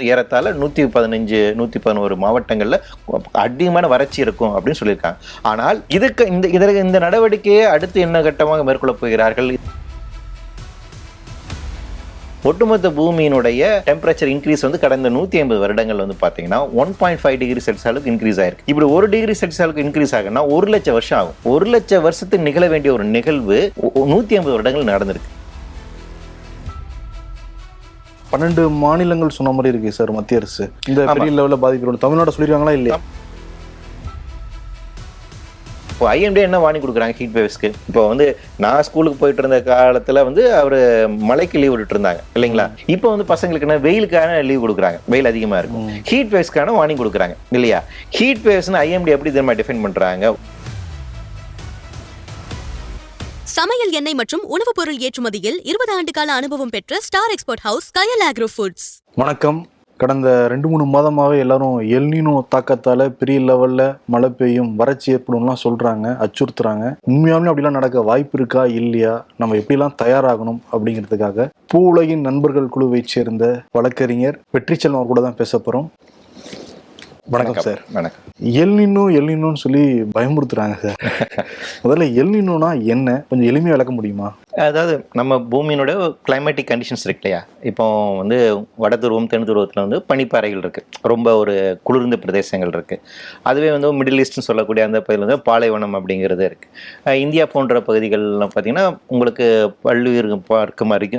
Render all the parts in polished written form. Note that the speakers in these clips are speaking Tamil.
ஏறத்தாழ 115 111 மாவட்டங்கள்ல அதிகமான வறட்சி இருக்கும் அப்படின்னு சொல்லியிருக்காங்க. ஆனால் இந்த நடவடிக்கையை அடுத்து என்ன கட்டமாக மேற்கொள்ளப் போகிறார்கள்? ஒட்டுமொத்த பூமியினுடைய டெம்பரேச்சர் இன்க்ரீஸ் வந்து கடந்த 150 வருடங்கள் வந்து பார்த்தீங்கன்னா 1.5 டிகிரி செல்சியஸ் அளவுக்கு இன்க்ரீஸ் ஆயிருக்கு. இப்படி 1 டிகிரி செல்சியஸ் அளவுக்கு இன்க்ரீஸ் ஆகுன்னா 1 லட்சம் வருஷம் ஆகும். 1 லட்சம் வருஷத்துக்கு நிகழ வேண்டிய ஒரு நிகழ்வு 150 வருடங்கள் நடந்திருக்கு. 12 மாநிலங்கள் சொன்ன மாதிரி இருக்கு சார் மத்திய அரசு. இந்த பெரிய லெவலில் பாதிக்கிறோம். தமிழ்நாடு சொல்லிருக்காங்களா இல்லையா? இப்போ ஐஎம்டி என்ன வார்னிங் கொடுக்குறாங்க ஹீட் வேவ்ஸ்க்கு? இப்போ வந்து நான் ஸ்கூலுக்கு போயிட்டு இருந்த காலத்தில் வந்து அவர் மழைக்கு லீவ் விட்டுட்டு இருந்தாங்க இல்லைங்களா? இப்போ வந்து பசங்களுக்கு என்ன வெயிலுக்கான லீவ் கொடுக்குறாங்க, வெயில் அதிகமாக இருக்கும். ஹீட் வேவ்ஸ்க்கான வார்னிங் கொடுக்குறாங்க இல்லையா? ஹீட் வேவ்ஸ்னு ஐஎம்டி எப்படி தெரியுமா டிஃபைன் பண்ணுறாங்க? சமையல் எண்ணெய் மற்றும் உணவுப் பொருள் ஏற்றுமதியில் 20 ஆண்டு கால அனுபவம் பெற்ற ஸ்டார் எக்ஸ்போர்ட் ஹவுஸ் கயல் ஆக்ரோ ஃபுட்ஸ். வணக்கம். கடந்த 2-3 மாதமாகவே எல்லாரும் எல்னினோ தாக்கத்தால் பெரிய லெவலில் மழை பெய்யும், வறட்சி ஏற்படும்லாம் சொல்கிறாங்க, அச்சுறுத்துறாங்க. உண்மையாலுமே அப்படிலாம் நடக்க வாய்ப்பு இருக்கா இல்லையா, நம்ம எப்படிலாம் தயாராகணும் அப்படிங்கிறதுக்காக பூ உலகின் நண்பர்கள் குழுவை சேர்ந்த வழக்கறிஞர் வெற்றிச்செல்வம் அவர் கூட தான் பேச போகிறோம். வணக்கம் சார். வணக்கம். எல்னினோன்னு சொல்லி பயமுறுத்துறாங்க சார். முதல்ல எல்னினோனா என்ன, கொஞ்சம் எளிமையாக விளக்க முடியுமா? அதாவது நம்ம பூமியினோட கிளைமேட்டிக் கண்டிஷன்ஸ் இருக்கு இல்லையா? இப்போ வந்து வட துருவம் தென் துருவத்தில் வந்து பனிப்பாறைகள் இருக்கு, ரொம்ப ஒரு குளிர்ந்த பிரதேசங்கள் இருக்கு. அதுவே வந்து மிடில் ஈஸ்ட்னு சொல்லக்கூடிய அந்த பகுதியில் வந்து பாலைவனம் அப்படிங்கிறது இருக்கு. இந்தியா போன்ற பகுதிகள்லாம் பார்த்தீங்கன்னா உங்களுக்கு பல்லுயிர்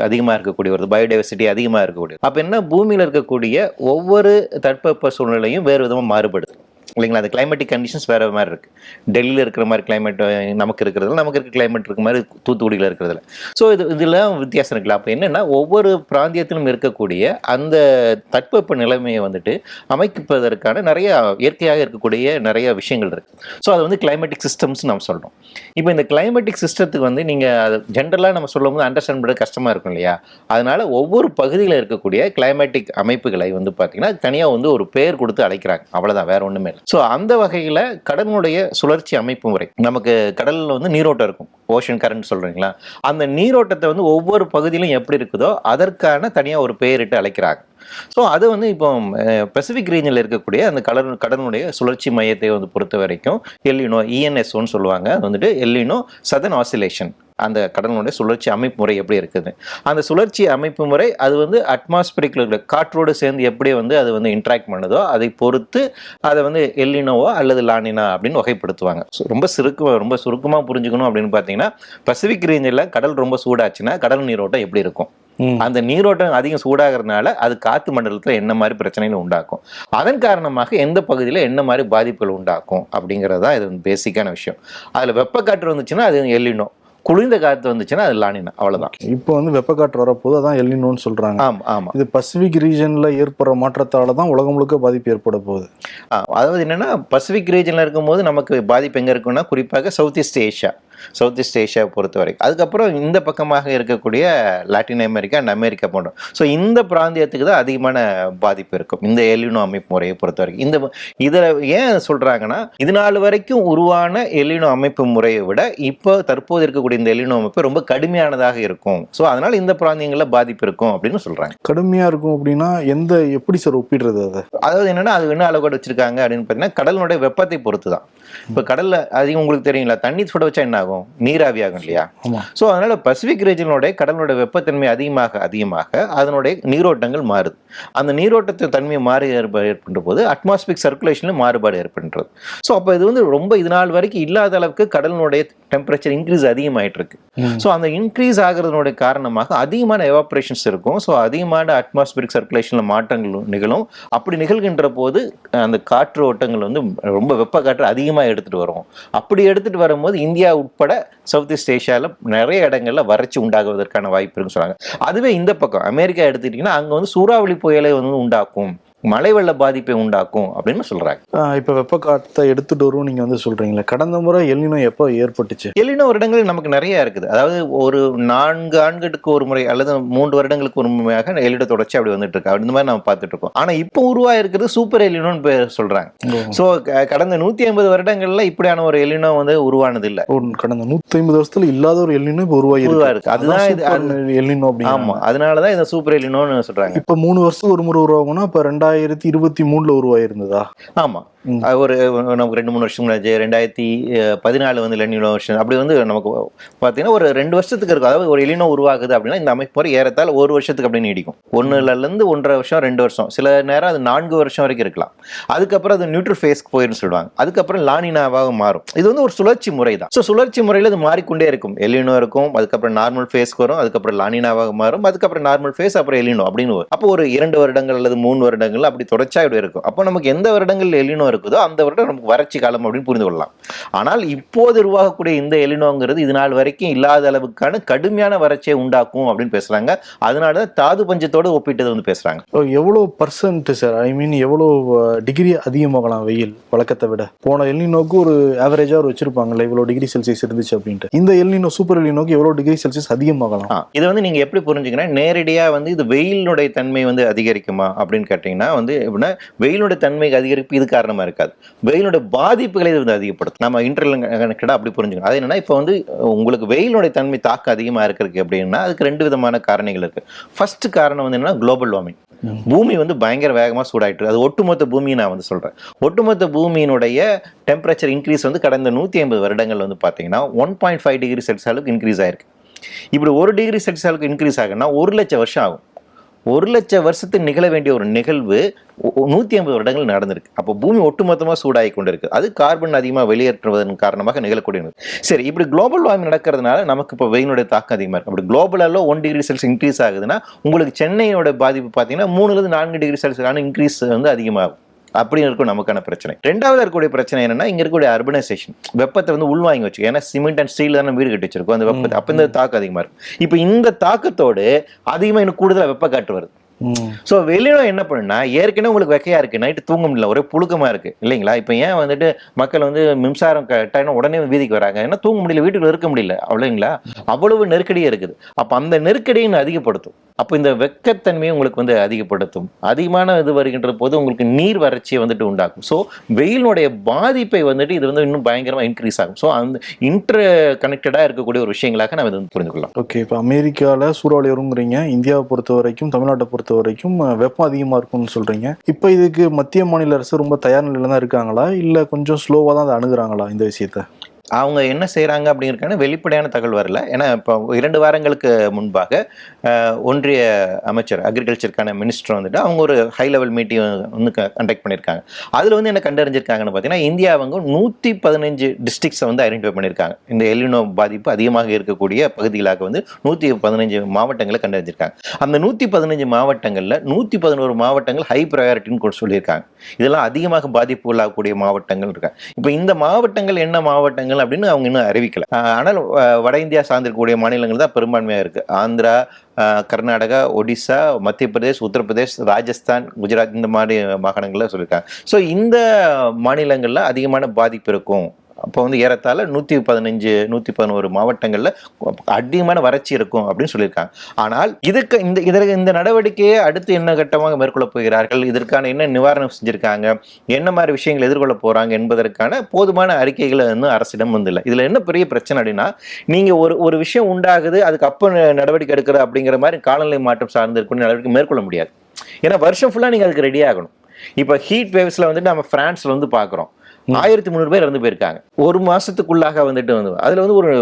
அதிகமாக இருக்கக்கூடிய ஒரு பயோடைவர்சிட்டி அதிகமாக இருக்கக்கூடிய. அப்போ என்ன, பூமியில் இருக்கக்கூடிய ஒவ்வொரு தட்பவெப்ப சூழ்நிலையும் வேறு விதமாக மாறுபடுது இல்லைங்களா? அந்த கிளைமேட்டிக் கண்டிஷன்ஸ் வேறு மாதிரி இருக்குது. டெல்லியில் இருக்கிற மாதிரி கிளைமேட் நமக்கு இருக்கிறதுல, நமக்கு இருக்கிற கிளைமேட் இருக்க மாதிரி தூத்துக்குடியில் இருக்கிறதுல. ஸோ இதெல்லாம் வித்தியாசம் இருக்குல்ல. அப்போ என்னென்னா, ஒவ்வொரு பிராந்தியத்திலும் இருக்கக்கூடிய அந்த தட்பவெப்ப நிலைமையை வந்துட்டு அமைப்பதற்கான நிறைய இயற்கையாக இருக்கக்கூடிய நிறைய விஷயங்கள் இருக்குது. ஸோ அது வந்து கிளைமேட்டிக் சிஸ்டம்ஸ் நம்ம சொல்கிறோம். இப்போ இந்த கிளைமேட்டிக் சிஸ்டத்துக்கு வந்து நீங்கள் அது ஜென்ரலாக நம்ம சொல்லும் போது அண்டர்ஸ்டாண்ட் பண்ணுறது கஷ்டமாக இருக்கும் இல்லையா? அதனால் ஒவ்வொரு பகுதியில் இருக்கக்கூடிய கிளைமேட்டிக் அமைப்புகளை வந்து பார்த்திங்கன்னா தனியாக வந்து ஒரு பேர் கொடுத்து அழைக்கிறாங்க, அவ்வளோதான், வேறு ஒன்றுமே. ஸோ அந்த வகையில் கடலுடைய சுழற்சி அமைப்பு முறை, நமக்கு கடலில் வந்து நீரோட்டம் இருக்கும், ஓஷன் கரண்ட் சொல்கிறீங்களா? அந்த நீரோட்டத்தை வந்து ஒவ்வொரு பகுதியிலும் எப்படி இருக்குதோ அதற்கான தனியாக ஒரு பெயரிட்டு அழைக்கிறாங்க. ஸோ அது வந்து இப்போ பசிபிக் ரீஜனில் இருக்கக்கூடிய அந்த கடலுடைய சுழற்சி மையத்தை வந்து பொறுத்த வரைக்கும் எல்லினோ இஎன்எஸ்ஓன்னு சொல்லுவாங்க. அது வந்துட்டு எல்லினோ சதர்ன் ஆசிலேஷன். அந்த கடலுடைய சுழற்சி அமைப்பு முறை எப்படி இருக்குது, அந்த சுழற்சி அமைப்பு முறை அது வந்து அட்மாஸ்பிரிக்கில் காற்றோடு சேர்ந்து எப்படி வந்து அது வந்து இன்ட்ராக்ட் பண்ணுதோ அதை பொறுத்து அதை வந்து எல்லினோவா அல்லது லானினா அப்படின்னு வகைப்படுத்துவாங்க. ரொம்ப சுருக்கமாக புரிஞ்சுக்கணும் அப்படின்னு பார்த்தீங்கன்னா, பசிபிக் ரீஜனில் கடல் ரொம்ப சூடாச்சுன்னா கடல் நீரோட்டம் எப்படி இருக்கும், அந்த நீரோட்டம் அதிகம் சூடாகிறதுனால அது காற்று மண்டலத்தில் என்ன மாதிரி பிரச்சனைகள் உண்டாக்கும், அதன் காரணமாக எந்த பகுதியில் என்ன மாதிரி பாதிப்புகள் உண்டாக்கும் அப்படிங்கிறது தான் இது பேசிக்கான விஷயம். அதில் வெப்பக்காற்று வந்துச்சுன்னா அது எல்லினோ, குளிர்ந்த காற்று வந்துச்சுன்னா அது லானினா, அவ்வளவுதான். இப்போ வந்து வெப்பக்காற்று வரப்போது அதான் எல்னினோன்னு சொல்றாங்க. ஆமா. இது பசிபிக் ரீஜன்ல ஏற்படுற மாற்றத்தால தான் உலகம் முழுக்க பாதிப்பு ஏற்பட போகுது. அதாவது என்னன்னா, பசிபிக் ரீஜன்ல இருக்கும்போது நமக்கு பாதிப்பு எங்க இருக்குன்னா குறிப்பாக சவுத் ஈஸ்ட் ஏஷியாவை பொறுத்த வரைக்கும். அதுக்கப்புறம் இந்த பக்கமாக இருக்கக்கூடிய லாட்டின் அமெரிக்கா அண்ட் அமெரிக்கா போன்றோம். ஸோ இந்த பிராந்தியத்துக்கு தான் அதிகமான பாதிப்பு இருக்கும் இந்த எல்லினோ அமைப்பு முறையை பொறுத்த வரைக்கும். இதில் ஏன் சொல்றாங்கன்னா, இது நாள் வரைக்கும் உருவான எல்லினோ அமைப்பு முறையை விட இப்போ தற்போது இருக்கக்கூடிய இந்த எல்லினோ அமைப்பு ரொம்ப கடுமையானதாக இருக்கும். ஸோ அதனால இந்த பிராந்தியங்களில் பாதிப்பு இருக்கும் அப்படின்னு சொல்றாங்க. கடுமையா இருக்கும் அப்படின்னா எப்படி சார் ஒப்பிடுறது? அதாவது என்னன்னா, அது என்ன அளவோடு வச்சிருக்காங்க அப்படின்னு பார்த்தீங்கன்னா, கடலுடைய வெப்பத்தை பொறுத்து தான். இப்போ கடல்ல அதிகம் உங்களுக்கு தெரியுங்களா, தண்ணி சுட வச்சா என்ன ஆகும், நீராவி ஆகும் இல்லையா? ஸோ அதனால பசிபிக் ரீஜனோட கடலோட வெப்பத்தன்மை அதிகமாக அதனுடைய நீரோட்டங்கள் மாறுது. அந்த நீரோட்டத்தின் தன்மை ஏற்படுற போது அட்மாஸ்பிரிக் சர்க்குலேஷன்ல மாறுபாடு ஏற்படுறது. ஸோ அப்போ இது வந்து ரொம்ப இது நாள் வரைக்கும் இல்லாத அளவுக்கு கடலினுடைய டெம்பரேச்சர் இன்க்ரீஸ் அதிகமாயிட்டு இருக்கு. ஸோ அந்த இன்க்ரீஸ் ஆகிறதுனுடைய காரணமாக அதிகமான எவாப்ரேஷன்ஸ் இருக்கும். ஸோ அதிகமான அட்மாஸ்பிரிக் சர்க்குலேஷன்ல மாற்றங்கள் நிகழும். அப்படி நிகழ்கின்ற போது அந்த காற்று ஓட்டங்கள் வந்து ரொம்ப வெப்ப காற்று அதிகமாக எடுத்துட்டு வரும். அப்படி எடுத்துட்டு வரும்போது இந்தியா உட்பட சவுத் ஈஸ்ட் ஏஷியாவில் நிறைய இடங்கள்ல வறட்சி உண்டாகுவதற்கான வாய்ப்பு இருக்குன்னு சொல்றாங்க. அதுவே இந்த பக்கம் அமெரிக்கா எடுத்துக்கிட்டீங்கன்னா, அங்கே வந்து சூறாவளி புயலை வந்து உண்டாக்கும் மழை வெள்ள பாதிப்பை உண்டாக்கும் அப்படின்னு சொல்றாங்க. இப்போ வெப்ப காற்றை எடுத்துட்டு வரும் நீங்க வந்து சொல்றீங்களா, கடந்த முறை எல்னினோ எப்போ ஏற்பட்டுச்சு? எல்னினோ வருடங்கள் நமக்கு நிறைய இருக்குது. அதாவது ஒரு 4 ஆண்டுகளுக்கு ஒரு முறை அல்லது 3 வருடங்களுக்கு ஒரு முறையாக எல்னினோ தொடர்ச்சி அப்படி வந்துட்டு இருக்கு. அந்த மாதிரி நம்ம பார்த்துட்டு இருக்கோம். ஆனா இப்போ உருவாயிருக்கிறது சூப்பர் எல்னினோன்னு பேர் சொல்றாங்க. ஸோ கடந்த 150 வருடங்கள்ல இப்படியான ஒரு எல்னினோ வந்து உருவானது இல்லை. கடந்த 150 வருஷத்துல இல்லாத ஒரு எல்னினோ இப்போ உருவாயிருக்கு. அதுதான் எல்னினோ. ஆமா, அதனாலதான் இதை சூப்பர் எல்னினோன்னு சொல்றாங்க. இப்ப 3 வருஷத்துக்கு ஒரு முறை உருவாகும்னா இப்ப 2023 உருவாயிருந்ததா? ஆமா, ஒரு நமக்கு 2-3 வருஷம் முன்னாடி 2014 வந்து எல்னினோ வருஷம் அப்படி வந்து நமக்கு பார்த்தீங்கன்னா ஒரு 2 வருஷத்துக்கு இருக்கும். அதாவது ஒரு எல்னினோ உருவாகுது அப்படின்னா இந்த அமைப்பு முறை ஏறத்தாழ 1 வருஷத்துக்கு அப்படி நீடிக்கும். 1லேருந்து 1.5 வருஷம் 2 வருஷம், சில நேரம் அது 4 வருஷம் வரைக்கும் இருக்கலாம். அதுக்கப்புறம் அது நியூட்ரல் ஃபேஸ்க்கு போயிருந்து சொல்லுவாங்க. அதுக்கப்புறம் லானினாவாக மாறும். இது வந்து ஒரு சுழற்சி முறை தான். ஸோ சுழற்சி முறையில் இது மாறிக்கொண்டே இருக்கும். எல்னினோ இருக்கும், அதுக்கப்புறம் நார்மல் ஃபேஸ்க்கு வரும், அதுக்கப்புறம் லானினாவாக மாறும், அதுக்கப்புறம் நார்மல் ஃபேஸ், அப்புறம் எல்னினோ அப்படின்னு வரும். அப்போ ஒரு 2 வருடங்கள் அல்லது 3 வருடங்கள் அப்படி தொடர்ச்சியாக இப்படி இருக்கும். அப்போ நமக்கு எந்த வருடங்கள் எல்னினோ இருக்குதோ அந்த வருடம் நமக்கு வறட்சி காலம் அப்படின்னு புரிந்து கொள்ளலாம். ஆனால் இப்போது உருவாகக்கூடிய இந்த எல்னினோங்கிறது இது நாள் வரைக்கும் இல்லாத அளவுக்கான கடுமையான வறட்சியை உண்டாக்கும் அப்படின்னு பேசுறாங்க. அதனாலதான் தாது பஞ்சத்தோடு ஒப்பிட்டது வந்து பேசுறாங்க. எவ்வளவு பர்சன்ட் சார், ஐ மீன் எவ்வளவு டிகிரி அதிகமாகலாம் வெயில் வழக்கத்தை விட? போன எல்னினோக்கு ஒரு ஆவரேஜா ஒரு வச்சிருப்பாங்கல்ல இவ்வளவு டிகிரி செல்சியஸ் இருந்துச்சு அப்படின்ட்டு. இந்த எல்னினோ சூப்பர் எல்னினோக்கு எவ்வளவு டிகிரி செல்சியஸ் அதிகமாகலாம்? இதை வந்து நீங்க எப்படி புரிஞ்சுக்கணும், நேரடியா வந்து இது வெயிலுடைய தன்மை வந்து அதிகரிக்குமா அப்படின்னு கேட்டீங்கன்னா வந்து எப்படின்னா வெயிலுடைய தன்மை அதிகரிப்பு இது காரணமா இருக்காது. வெயிலுடைய பாதிப்புகளை இது வந்து அதிகப்படுத்தும். நம்ம இன்டர்கனெக்டடா அப்படி புரிஞ்சுக்கணும். அது என்னன்னா இப்போ வந்து உங்களுக்கு வெயிலுடைய தன்மை தாக்கம் அதிகமா இருக்கிறதுக்கு அப்படின்னா அதுக்கு 2 விதமான காரணங்கள் இருக்கு. ஃபர்ஸ்ட் காரணம் வந்து என்னன்னா குளோபல் வார்மிங். பூமி வந்து பயங்கர வேகமா சூடாயிட்டு, அது ஒட்டுமொத்த பூமியை நான் வந்து சொல்றேன். ஒட்டுமொத்த பூமியினுடைய டெம்பரேச்சர் இன்க்ரீஸ் வந்து கடந்த 150 வருடங்கள் வந்து பாத்தீங்கன்னா 1.5 டிகிரி செல்சியஸ் அளவுக்கு இன்க்ரீஸ் ஆயிருக்கு. இப்படி 1 டிகிரி செல்சியஸ் அளவுக்கு இன்க்ரீஸ் ஆகுன்னா 1 லட்சம் வருஷம் ஆகும். 1 லட்சம் வருஷத்துக்கு நிகழ வேண்டிய ஒரு நிகழ்வு 150 வருடங்கள் நடந்திருக்கு. அப்போ பூமி ஒட்டுமொத்தமாக சூடாகி கொண்டு இருக்கு. அது கார்பன் அதிகமாக வெளியேற்றுவதன் காரணமாக நிகழக்கூடியது. சரி, இப்படி குளோபல் வார்மிங் நடக்கிறதுனால நமக்கு இப்போ வெயிலுடைய தாக்கம் அதிகமாக இருக்கு. அப்படி குளோபலாக 1 டிகிரி செல்சியஸ் இன்க்ரீஸ் ஆகுதுன்னா உங்களுக்கு சென்னையோட பாதிப்பு பார்த்தீங்கன்னா 3லேருந்து 4 டிகிரி செல்சியஸான இன்க்ரீஸ் வந்து அதிகமாகும். அப்படி இருக்கும் நமக்கான பிரச்சனை. 2வது இருக்கக்கூடிய பிரச்சனை என்னன்னா இங்க இருக்கக்கூடிய அர்பனைசேஷன், வெப்பத்தை வந்து உள்வாங்கி வச்சு, ஏன்னா சிமெண்ட் அண்ட் ஸ்டீல் தானே வீடு கட்டி வச்சிருக்கோம். அந்த வெப்பத்தை அப்ப இந்த தாக்கம் அதிகமா இருக்கும். இப்போ இந்த தாக்கத்தோடு அதிகமா இன்னும் கூடுதலா வெப்ப காற்று வருது. ஸோ வெளியில என்ன பண்ணுன்னா ஏற்கனவே உங்களுக்கு வெக்கையா இருக்கு, நைட்டு தூங்க முடியல, ஒரே புழுக்கமா இருக்கு இல்லைங்களா? இப்போ ஏன் வந்துட்டு மக்கள் வந்து மின்சாரம் கட்டாயினா உடனே வீதிக்கு வராங்க, ஏன்னா தூங்க முடியல, வீட்டுக்குள்ள இருக்க முடியல அவ்வளோங்களா? அவ்வளவு நெருக்கடியே இருக்குது. அப்போ அந்த நெருக்கடியை அதிகப்படுத்தும். அப்போ இந்த வெக்கத்தன்மையை உங்களுக்கு வந்து அதிகப்படுத்தும். அதிகமான இது வருகின்ற போது உங்களுக்கு நீர் வறட்சியை வந்துட்டு உண்டாக்கும். ஸோ வெயிலுடைய பாதிப்பை வந்துட்டு இது வந்து இன்னும் பயங்கரமா இன்க்ரீஸ் ஆகும். ஸோ அந்த இன்டர் கனெக்டடா இருக்கக்கூடிய ஒரு விஷயங்களாக நம்ம இதை வந்து புரிந்து கொள்ளலாம். ஓகே, இப்போ அமெரிக்காவில் சூறாவளி வருங்கிறீங்க, இந்தியாவை பொறுத்த வரைக்கும் தமிழ்நாட்டை பொறுத்த வரைக்கும் வெப்பம் அதிகமாக இருக்கும்னு சொல்றீங்க. இப்போ இதுக்கு மத்திய மாநில அரசு ரொம்ப தயார் நிலையில தான் இருக்காங்களா, இல்லை கொஞ்சம் ஸ்லோவாக தான் அதை அணுகுறாங்களா இந்த விஷயத்தை? அவங்க என்ன செய்கிறாங்க அப்படிங்கிறதுக்கான வெளிப்படையான தகவல் வரல. ஏன்னா இப்போ 2 வாரங்களுக்கு முன்பாக ஒன்றிய அமைச்சர் அக்ரிகல்ச்சருக்கான மினிஸ்டர் வந்துட்டு அவங்க ஒரு ஹை லெவல் மீட்டிங் வந்து கண்டக்ட் பண்ணியிருக்காங்க. அதில் வந்து என்ன கண்டறிஞ்சிருக்காங்கன்னு பார்த்தீங்கன்னா இந்தியா அவங்க 115 டிஸ்ட்ரிக்ஸை வந்து ஐடென்டிஃபை பண்ணியிருக்காங்க. இந்த எல்னினோ பாதிப்பு அதிகமாக இருக்கக்கூடிய பகுதிகளாக வந்து 115 மாவட்டங்களை கண்டறிஞ்சிருக்காங்க. அந்த 115 மாவட்டங்களில் 111 மாவட்டங்கள் ஹை ப்ரையாரிட்டின்னு கூட சொல்லியிருக்காங்க. இதெல்லாம் அதிகமாக பாதிப்பு உள்ளாகக்கூடிய மாவட்டங்கள் இருக்காங்க. இப்போ இந்த மாவட்டங்கள் என்ன மாவட்டங்கள் அப்படின்னு அவங்க இன்னும் அறிவிக்கல. ஆனால் வட இந்தியா சார்ந்திருக்கக்கூடிய மாநிலங்கள் தான் பெரும்பான்மையாக இருக்கு. ஆந்திரா, கர்நாடகா, ஒடிசா, மத்திய பிரதேஷ், உத்தரப்பிரதேஷ், ராஜஸ்தான், குஜராத் இந்த மாதிரி மாகாணங்கள்ல சொல்லியிருக்காங்க. ஸோ இந்த மாநிலங்கள்ல அதிகமான பாதிப்பு இருக்கும். அப்போ வந்து ஏறத்தாழ 115-111 மாவட்டங்களில் அதிகமான வறட்சி இருக்கும் அப்படின்னு சொல்லியிருக்காங்க. ஆனால் இந்த நடவடிக்கையை அடுத்து என்ன கட்டமாக மேற்கொள்ள போகிறார்கள், இதற்கான என்ன நிவாரணம் செஞ்சிருக்காங்க, என்ன மாதிரி விஷயங்கள் எதிர்கொள்ள போறாங்க என்பதற்கான போதுமான அறிக்கைகளை வந்து அரசிடம் வந்து இல்லை. இதுல என்ன பெரிய பிரச்சனை அப்படின்னா நீங்க ஒரு விஷயம் உண்டாகுது அதுக்கு அப்போ நடவடிக்கை எடுக்கிற அப்படிங்கிற மாதிரி காலநிலை மாற்றம் சார்ந்து இருக்கக்கூடிய நடவடிக்கை மேற்கொள்ள முடியாது. ஏன்னா வருஷம் ஃபுல்லா நீங்க அதுக்கு ரெடி ஆகணும். இப்போ ஹீட் வேவ்ஸ்ல வந்துட்டு நம்ம பிரான்ஸ்ல வந்து பார்க்குறோம் 1300 பேர் இறந்து போயிருக்காங்க ஒரு மாசத்துக்குள்ளாக வந்துட்டு அதுல வந்து ஒரு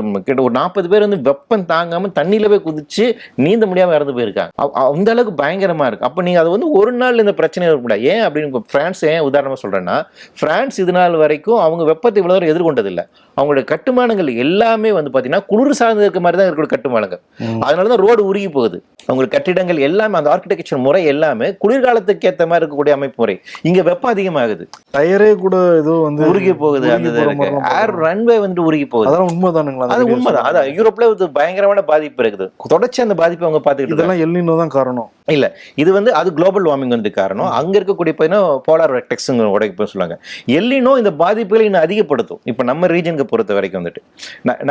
40 பேர் வந்து வெப்பம் தாங்காம தண்ணியில போய் குதிச்சு நீந்த முடியாம இறந்து போயிருக்காங்க. அந்த அளவுக்கு பயங்கரமா இருக்கு. அப்ப நீங்க அது வந்து ஒரு நாள் இந்த பிரச்சனை இருக்கக்கூடாது. ஏன் அப்படின்னு பிரான்ஸ் ஏன் உதாரணமா சொல்றேன்னா, பிரான்ஸ் இது நாள் வரைக்கும் அவங்க வெப்பத்தை இவ்வளவு எதிர்கொண்டது இல்லை. அவங்களுடைய கட்டுமானங்கள் எல்லாமே வந்து பார்த்தீங்கன்னா குளிர் சார்ந்து இருக்க மாதிரி தான் இருக்கிற கட்டுமானங்கள். அதனால தான் ரோடு உருகி போகுது. அவங்க கட்டிடங்கள் எல்லாமே அந்த ஆர்கிடெக்சர் முறை எல்லாமே குளிர்காலத்துக்கு ஏற்ற மாதிரி இருக்கக்கூடிய அமைப்பு முறை. இங்க வெப்பம் அதிகமாகுது, டயரே கூட ஏதோ வந்து உருகி போகுது, அந்த ஏர் ரன்வே வந்து உருகி போகுது. அதெல்லாம் உண்மைதானுங்களா? அது உண்மைதான். அதான் யூரோப்ல இது பயங்கரமான பாதிப்பு இருக்குது. தொடர்ச்சி அந்த பாதிப்பு அவங்க பார்த்துக்கிட்டு இதெல்லாம் எல் நினோ தான் காரணம் இல்ல. இது வந்து அது குளோபல் வார்மிங் வந்து காரணம். அங்க இருக்கக்கூடிய போலார் வெர்டெக்ஸ் உடைப்பு சொல்லுவாங்க. எல் நினோ இந்த பாதிப்புகளை இன்னும் அதிகப்படுத்தும். இப்ப நம்ம ரீஜனுக்கு பொறுத்த வரைக்கும் வந்துட்டு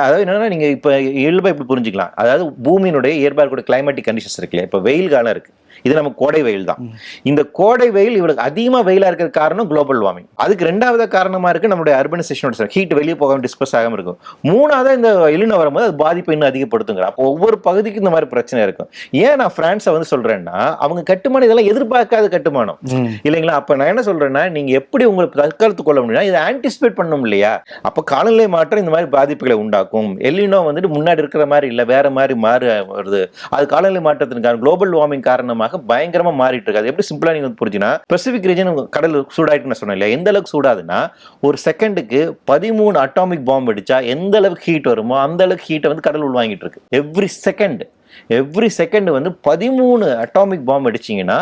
அதாவது என்னன்னா, நீங்க இப்ப இயல்பா இப்படி புரிஞ்சுக்கலாம். அதாவது பூமியினுடைய இயற்பாக கூட கிளைமேட்டிக் கண்டிஷன்ஸ் இருக்கு இல்லையா? இப்ப வெயில் காலம் இருக்கு, இது நம்ம கோடை வெயில் தான். இந்த கோடை வெயில் இவளுக்கு அதிகமா வெயிலா இருக்கிற காரணம் குளோபல் வார்மிங். அதுக்கு ரெண்டாவது காரணமா இருக்கு நம்மளுடைய அர்பனைசேஷனோட ஹீட் வெளியே போகாம டிஸ்பர்ஸ் ஆகாம இருக்கும். மூணாவது இந்த எலினோ வரும்போது அது பாதிப்பை இன்னும் அதிகப்படுத்துங்க. அப்போ ஒவ்வொரு பகுதிக்கும் இந்த மாதிரி பிரச்சனை இருக்கும். ஏன் நான் பிரான்ஸை வந்து சொல்றேன்னா, அவங்க கட்டுமானம் இதெல்லாம் எதிர்பார்க்காத கட்டுமானம் இல்லைங்களா? அப்ப நான் என்ன சொல்றேன்னா, நீங்க எப்படி உங்களுக்கு தற்காலத்து கொள்ள முடியும்னா இதை ஆன்டிசிபேட் பண்ணணும் இல்லையா? அப்ப காலநிலை மாற்றம் இந்த மாதிரி பாதிப்புகளை உண்டாக்கும். எலினோ வந்துட்டு முன்னாடி இருக்கிற மாதிரி இல்ல, வேற மாதிரி மாறு வருது. அது காலநிலை மாற்றத்தின் குளோபல் வார்மிங் காரணமாக பயங்கரமா மாறிட்டு இருக்கு. அது எப்படி சிம்பிளா நீங்க புரிஞ்சுனா, பசிபிக் ரீஜன் கடல் சூடாயிட்டு நான் சொன்னேன் இல்லையா? எந்த அளவுக்கு சூடாதுன்னா, ஒரு செகண்டுக்கு 13 அட்டாமிக் பாம்பு அடிச்சா எந்த அளவுக்கு ஹீட் வருமோ அந்த அளவுக்கு ஹீட்டை வந்து கடல் உள்வாங்கிட்டு இருக்கு. எவ்ரி செகண்ட் வந்து 13 அட்டாமிக் பாம்பு அடிச்சிங்கன்னா,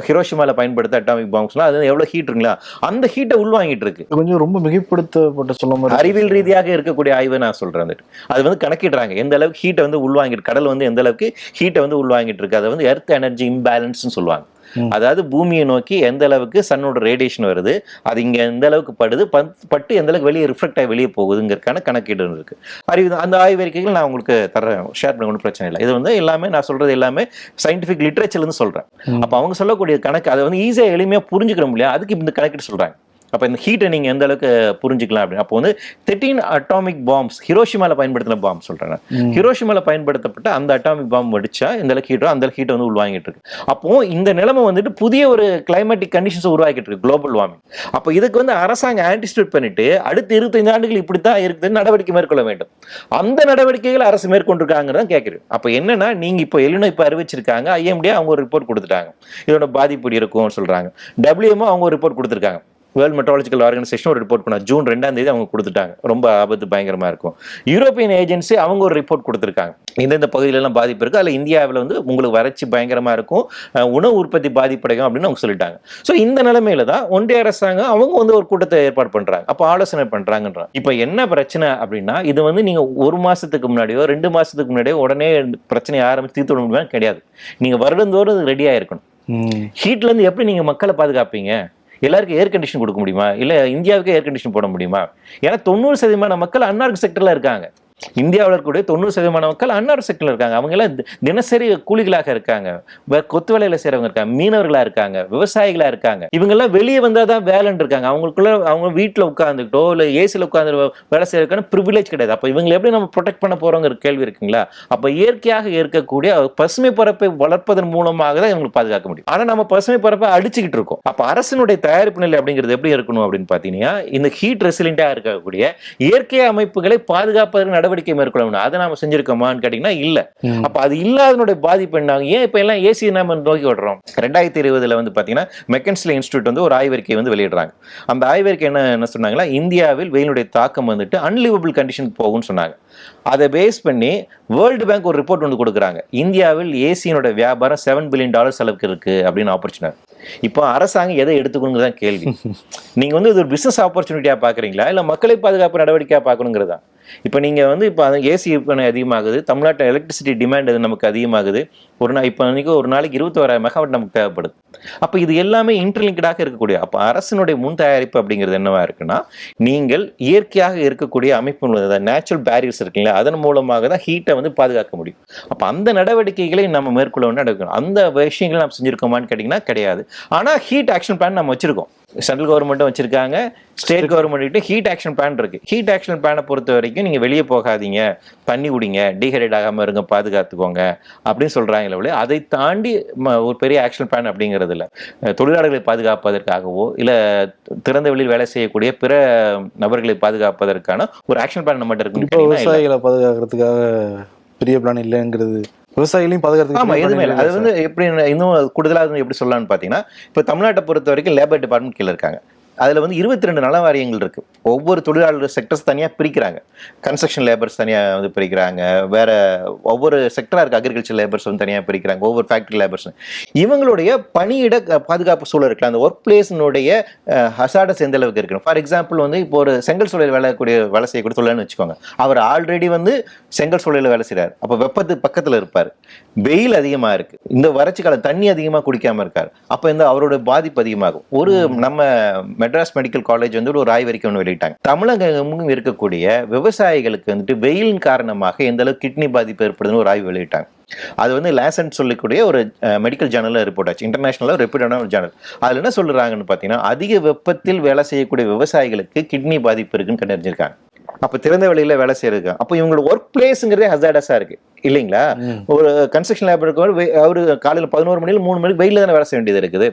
ஹிரோஷிமால பயன்படுத்த அட்டாமிக் பாம்ஸ்லாம் அது எவ்வளவு ஹீட் இருக்குங்களா, அந்த ஹீட்டை உள்வாங்கிட்டு இருக்கு. கொஞ்சம் ரொம்ப மிகைப்படுத்தப்பட்ட சொல்ல மாதிரி அறிவியல் ரீதியாக இருக்கக்கூடிய ஆய்வை நான் சொல்றேன். அது வந்து கணக்கிடுறாங்க எந்த அளவுக்கு ஹீட்டை வந்து உள்வாங்கிட்டு, கடல் வந்து எந்த அளவுக்கு ஹீட்டை வந்து உள்வாங்கிட்டு இருக்கு. அதை வந்து எர்த் எனர்ஜி இம்பேலன்ஸ்னு சொல்லுவாங்க. அதாவது பூமியை நோக்கி எந்த அளவுக்கு சன்னோட ரேடியேஷன் வருது, அது இங்க எந்த அளவுக்கு பட்டு எந்த அளவுக்கு வெளியே ரிஃப்ளெக்ட் ஆகி வெளியே போகுதுங்கிறதுக்கான கணக்கீடு இருக்கு. அந்த ஆய்வறிக்கைகள் நான் உங்களுக்கு தரேன், ஷேர் பண்ண ஒன்றும் பிரச்சனை இல்லை. இது வந்து எல்லாமே நான் சொல்றது எல்லாமே சயின்டிபிக் லிட்ரேச்சர்ல இருந்து சொல்றேன். அப்ப அவங்க சொல்லக்கூடிய கணக்கு அதை வந்து ஈஸியா எளிமையா புரிஞ்சுக்கிற முடியாது. அதுக்கு இந்த கணக்கிட்டு சொல்றாங்க. அப்போ இந்த ஹீட்டை நீங்கள் எந்த அளவுக்கு புரிஞ்சுக்கலாம் அப்படின்னு. அப்போ வந்து 13 அட்டாமிக் பாம்ஸ் ஹிரோஷிமால பயன்படுத்தின பாம்பு சொல்கிறேன். ஹிரோஷிமால பயன்படுத்தப்பட்ட அந்த அட்டாமிக் பாம்பு அடிச்சா எந்த அளவுக்கு ஹீட்டோ அந்த ஹீட்டை வந்து உள்வாங்கிட்டு இருக்கு. அப்போ இந்த நிலைமை வந்துட்டு புதிய ஒரு கிளைமேட்டிக் கண்டிஷன்ஸ் உருவாக்கிட்டு இருக்கு, குளோபல் வார்மிங். அப்போ இதுக்கு வந்து அரசாங்கம் ஆன்டிசிபேட் பண்ணிட்டு அடுத்த 25 ஆண்டுகள் இப்படித்தான் இருக்குது நடவடிக்கை மேற்கொள்ள வேண்டும். அந்த நடவடிக்கைகள் அரசு மேற்கொண்டிருக்காங்கன்னு கேட்குறேன். அப்போ என்னன்னா, நீங்க இப்போ எலினோ இப்போ அறிவிச்சிருக்காங்க, ஐஎம்டி அவங்க ஒரு ரிப்போர்ட் கொடுத்துட்டாங்க, இதோட பாதிப்பு இருக்கும்னு சொல்றாங்க. WMO அவங்க ஒரு ரிப்போர்ட் கொடுத்துருக்காங்க, வேர்ல்ட் மெட்ரோலஜிக்கல் ஆர்கனைசேஷன் ஒரு ரிப்போர்ட் பண்ணாங்க, ஜூன் 2 அவங்க கொடுத்துட்டாங்க, ரொம்ப ஆபத்து பயங்கரமா இருக்கும். யூரோப்பியன் ஏஜென்சி அவங்க ஒரு ரிப்போர்ட் கொடுத்துருக்காங்க, இந்த பகுதியிலெல்லாம் பாதிப்பு இருக்கு, அதில் இந்தியாவில் வந்து உங்களுக்கு வறட்சி பயங்கரமா இருக்கும், உணவு உற்பத்தி பாதிப்படையும் அப்படின்னு அவங்க சொல்லிட்டாங்க. ஸோ இந்த நிலைமையில தான் ஒன்றிய அரசாங்கம் அவங்க வந்து ஒரு கூட்டத்தை ஏற்பாடு பண்றாங்க, அப்போ ஆலோசனை பண்றாங்கன்றாங்க. இப்போ என்ன பிரச்சனை அப்படின்னா, இது வந்து நீங்க 1 மாசத்துக்கு முன்னாடியோ 2 மாசத்துக்கு முன்னாடியோ உடனே பிரச்சனையை ஆரம்பிச்சு தீர்த்து விட முடியுமா? கிடையாது. நீங்க வருடந்தோறும் ரெடியா இருக்கணும். ஹீட்ல இருந்து எப்படி நீங்க மக்களை பாதுகாப்பீங்க? எல்லாருக்கும் ஏர் கண்டிஷன் கொடுக்க முடியுமா? இல்ல இந்தியாவுக்கு ஏர் கண்டிஷன் போட முடியுமா? ஏன்னா 90% மக்கள் அன்னார்க் செக்டர்ல இருக்காங்க. இந்தியாவில் இருக்கக்கூடிய 90% மக்கள் அன்னார்க் செக்டர்ல இருக்காங்க. அவங்க எல்லாம் தினசரி கூலிகளாக இருக்காங்க, கொத்து வேலையில செய்யறவங்க இருக்காங்க, மீனவர்களா இருக்காங்க, விவசாயிகளா இருக்காங்க. இவங்க எல்லாம் வெளியே வந்தாதான் வேலைன்னு இருக்காங்க. அவங்களுக்குள்ள அவங்க வீட்டுல உட்காந்துக்கிட்டோ இல்ல ஏசில உட்காந்து வேலை செய்யறதுக்கான ப்ரிவிலேஜ் கிடையாது. அப்ப இவங்களை எப்படி நம்ம ப்ரொடெக்ட் பண்ண போறோங்கிற கேள்வி இருக்குங்களா? அப்ப இயற்கையாக இருக்கக்கூடிய பசுமை பரப்பை வளர்ப்பதன் மூலமாக தான் இவங்களுக்கு பாதுகாக்க முடியும். ஆனா நம்ம பசுமை பரப்பை அடிச்சுக்கிட்டு இருக்கோம். அப்ப அரசினுடைய தயாரிப்பு நிலை அப்படிங்கிறது எப்படி இருக்கணும் அப்படின்னு பாத்தீங்கன்னா, இந்த ஹீட் ரெசிலியண்டா இருக்கக்கூடிய இயற்கை அமைப்புகளை பாதுகாப்பதற்கு நடவடிக்கை மேற்கொள்ளணும். அதை நாம செஞ்சிருக்கோமான்னு கேட்டீங்கன்னா இல்ல. அப்ப அது இல்லாதனுடைய பாதிப்பு என்ன? ஏன் இப்ப எல்லாம் ஏசி நம்ம நோக்கி விடுறோம்? 2020 வந்து பாத்தீங்கன்னா மெக்கன்ஸ்லே இன்ஸ்டிடியூட் வந்து ஒரு ஆய்வறிக்கை வந்து வெளியிடுறாங்க. அந்த ஆய்வறிக்கை என்ன சொன்னாங்களா, இந்தியாவில் வெயிலுடைய தாக்கம் வந்துட்டு அன்லிவபிள் கண்டிஷன் போகும்னு சொன்னாங்க. அதை பேஸ் பண்ணி வேர்ல்டு பேங்க் ஒரு ரிப்போர்ட் வந்து கொடுக்குறாங்க, இந்தியாவில் ஏசியோட வியாபாரம் $7 பில்லியன் அளவுக்கு இருக்கு அப்படின்னு ஆப்பர்ச்சுனிட்டி. இப்போ அரசாங்கம் எதை எடுத்துக்கணுங்கிறதான் கேள்வி. நீங்க வந்து இது ஒரு பிசினஸ் ஆப்பர்ச்சுனிட்டியா பாக்குறீங்களா இல்ல மக்களை பாதுகாப்பு நடவடிக்கையா பார்க்கணுங்கிறதா? இப்போ நீங்கள் வந்து இப்போ ஏசி விற்பனை அதிகமாகுது, தமிழ்நாட்டில் எலக்ட்ரிசிட்டி டிமாண்ட் அது நமக்கு அதிகமாகுது. இப்போ ஒரு நாளைக்கு 21,000 மெகாவாட் நமக்கு தேவைப்படுது. அப்போ இது எல்லாமே இன்டர்லிங்க்டாக இருக்கக்கூடிய, அப்போ அரசினுடைய முன் தயாரிப்பு அப்படிங்கிறது என்னவா இருக்குன்னா, நீங்கள் இயற்கையாக இருக்கக்கூடிய அமைப்பு நேச்சுரல் பேரியர்ஸ் இருக்குங்களா, அதன் மூலமாக தான் ஹீட்டை வந்து பாதுகாக்க முடியும். அப்போ அந்த நடவடிக்கைகளை நம்ம மேற்கொள்ள நடக்கணும். அந்த விஷயங்களை நம்ம செஞ்சிருக்கோமான்னு கேட்டிங்கன்னா கிடையாது. ஆனால் ஹீட் ஆக்ஷன் பிளான் நம்ம வச்சிருக்கோம், சென்ட்ரல் கவர்மெண்ட்டும் வச்சிருக்காங்க, state government heat action plan இருக்கு. ஹீட் ஆக்ஷன் பிளானை பொறுத்த வரைக்கும் நீங்க வெளியே போகாதீங்க, தண்ணி குடிங்க, டீஹைட்ரேட் ஆகாம இருங்க, பாதுகாத்துக்கோங்க அப்படின்னு சொல்றாங்களே. அதை தாண்டி ஒரு பெரிய ஆக்ஷன் பிளான் அப்படிங்கிறது இல்லை. தொழிலாளர்களை பாதுகாப்பதற்காகவோ இல்ல திறந்த வெளியில் வேலை செய்யக்கூடிய பிற நபர்களை பாதுகாப்பதற்கான ஒரு ஆக்ஷன் பிளான் நம்மகிட்ட இருக்கு. விவசாயிகளை பாதுகாக்கிறதுக்காக பெரிய பிளான் இல்லைங்கிறது, விவசாயிகளையும் பாதுகாத்து. ஆமா, எதுவுமே இல்லை. அது வந்து எப்படி இன்னும் கூடுதலாக எப்படி சொல்லலாம்னு பாத்தீங்கன்னா, இப்போ தமிழ்நாட்டை பொறுத்த வரைக்கும் லேபர் டிபார்ட்மெண்ட் கீழே இருக்காங்க. அதில் வந்து 22 நல வாரியங்கள் இருக்குது. ஒவ்வொரு தொழிலாளர் செக்டர்ஸ் தனியாக பிரிக்கிறாங்க. கன்ஸ்ட்ரக்ஷன் லேபர்ஸ் தனியாக வந்து பிரிக்கிறாங்க, வேற ஒவ்வொரு செக்டராக இருக்குது. அக்ரிகல்ச்சர் லேபர்ஸ் வந்து தனியாக பிரிக்கிறாங்க, ஒவ்வொரு ஃபேக்ட்ரி லேபர்ஸ். இவங்களுடைய பணியிட பாதுகாப்பு சூழல் இருக்குல்ல, அந்த ஒர்க் பிளேஸினுடைய ஹசார்டஸ் எந்த அளவுக்கு இருக்கணும். ஃபார் எக்ஸாம்பிள் வந்து இப்போ ஒரு செங்கல் சூழல் வேலை செய்யக்கூடிய தொழில்னு வச்சுக்கோங்க. அவர் ஆல்ரெடி வந்து செங்கல் சூழலில் வேலை செய்கிறார். அப்போ வெப்பத்துக்கு பக்கத்தில் இருப்பார், வெயில் அதிகமாக இருக்கு, இந்த வறட்சி காலம் தண்ணி அதிகமாக குடிக்காம இருக்கார். அப்போ இந்த அவரோட பாதிப்பு அதிகமாகும். ஒரு நம்ம மெட்ராஸ் மெடிக்கல் காலேஜ் வந்து ஒரு ஆய்வறிக்கை ஒன்று வெளியிட்டாங்க. தமிழகமும் இருக்கக்கூடிய விவசாயிகளுக்கு வந்துட்டு வெயிலின் காரணமாக எந்த அளவுக்கு கிட்னி பாதிப்பு ஏற்படுதுன்னு ஒரு ஆய்வு வெளியிட்டாங்க. அது வந்து லேசன்ட் சொல்லக்கூடிய ஒரு மெடிக்கல் ஜேர்னலில் ரிப்போர்ட் ஆச்சு, இன்டர்நேஷனலாக ரெப்யூட்டடான ஒரு ஜேர்னல். அதில் என்ன சொல்றாங்கன்னு பார்த்தீங்கன்னா, அதிக வெப்பத்தில் வேலை செய்யக்கூடிய விவசாயிகளுக்கு கிட்னி பாதிப்பு இருக்குன்னு கண்டறிஞ்சிருக்காங்க. அப்போ திறந்த வெளியில வேலை செய்யறது, அப்போ இவங்களோட ஒர்க் பிளேஸுங்கிறதே ஹசார்டஸா இருக்கு இல்லைங்களா? ஒரு கன்ஸ்ட்ரக்ஷன் லேபருக்கு அவரு காலையில் 11 மணில 3 மணிக்கு வெயில தானே வேலை செய்ய வேண்டியது இருக்குது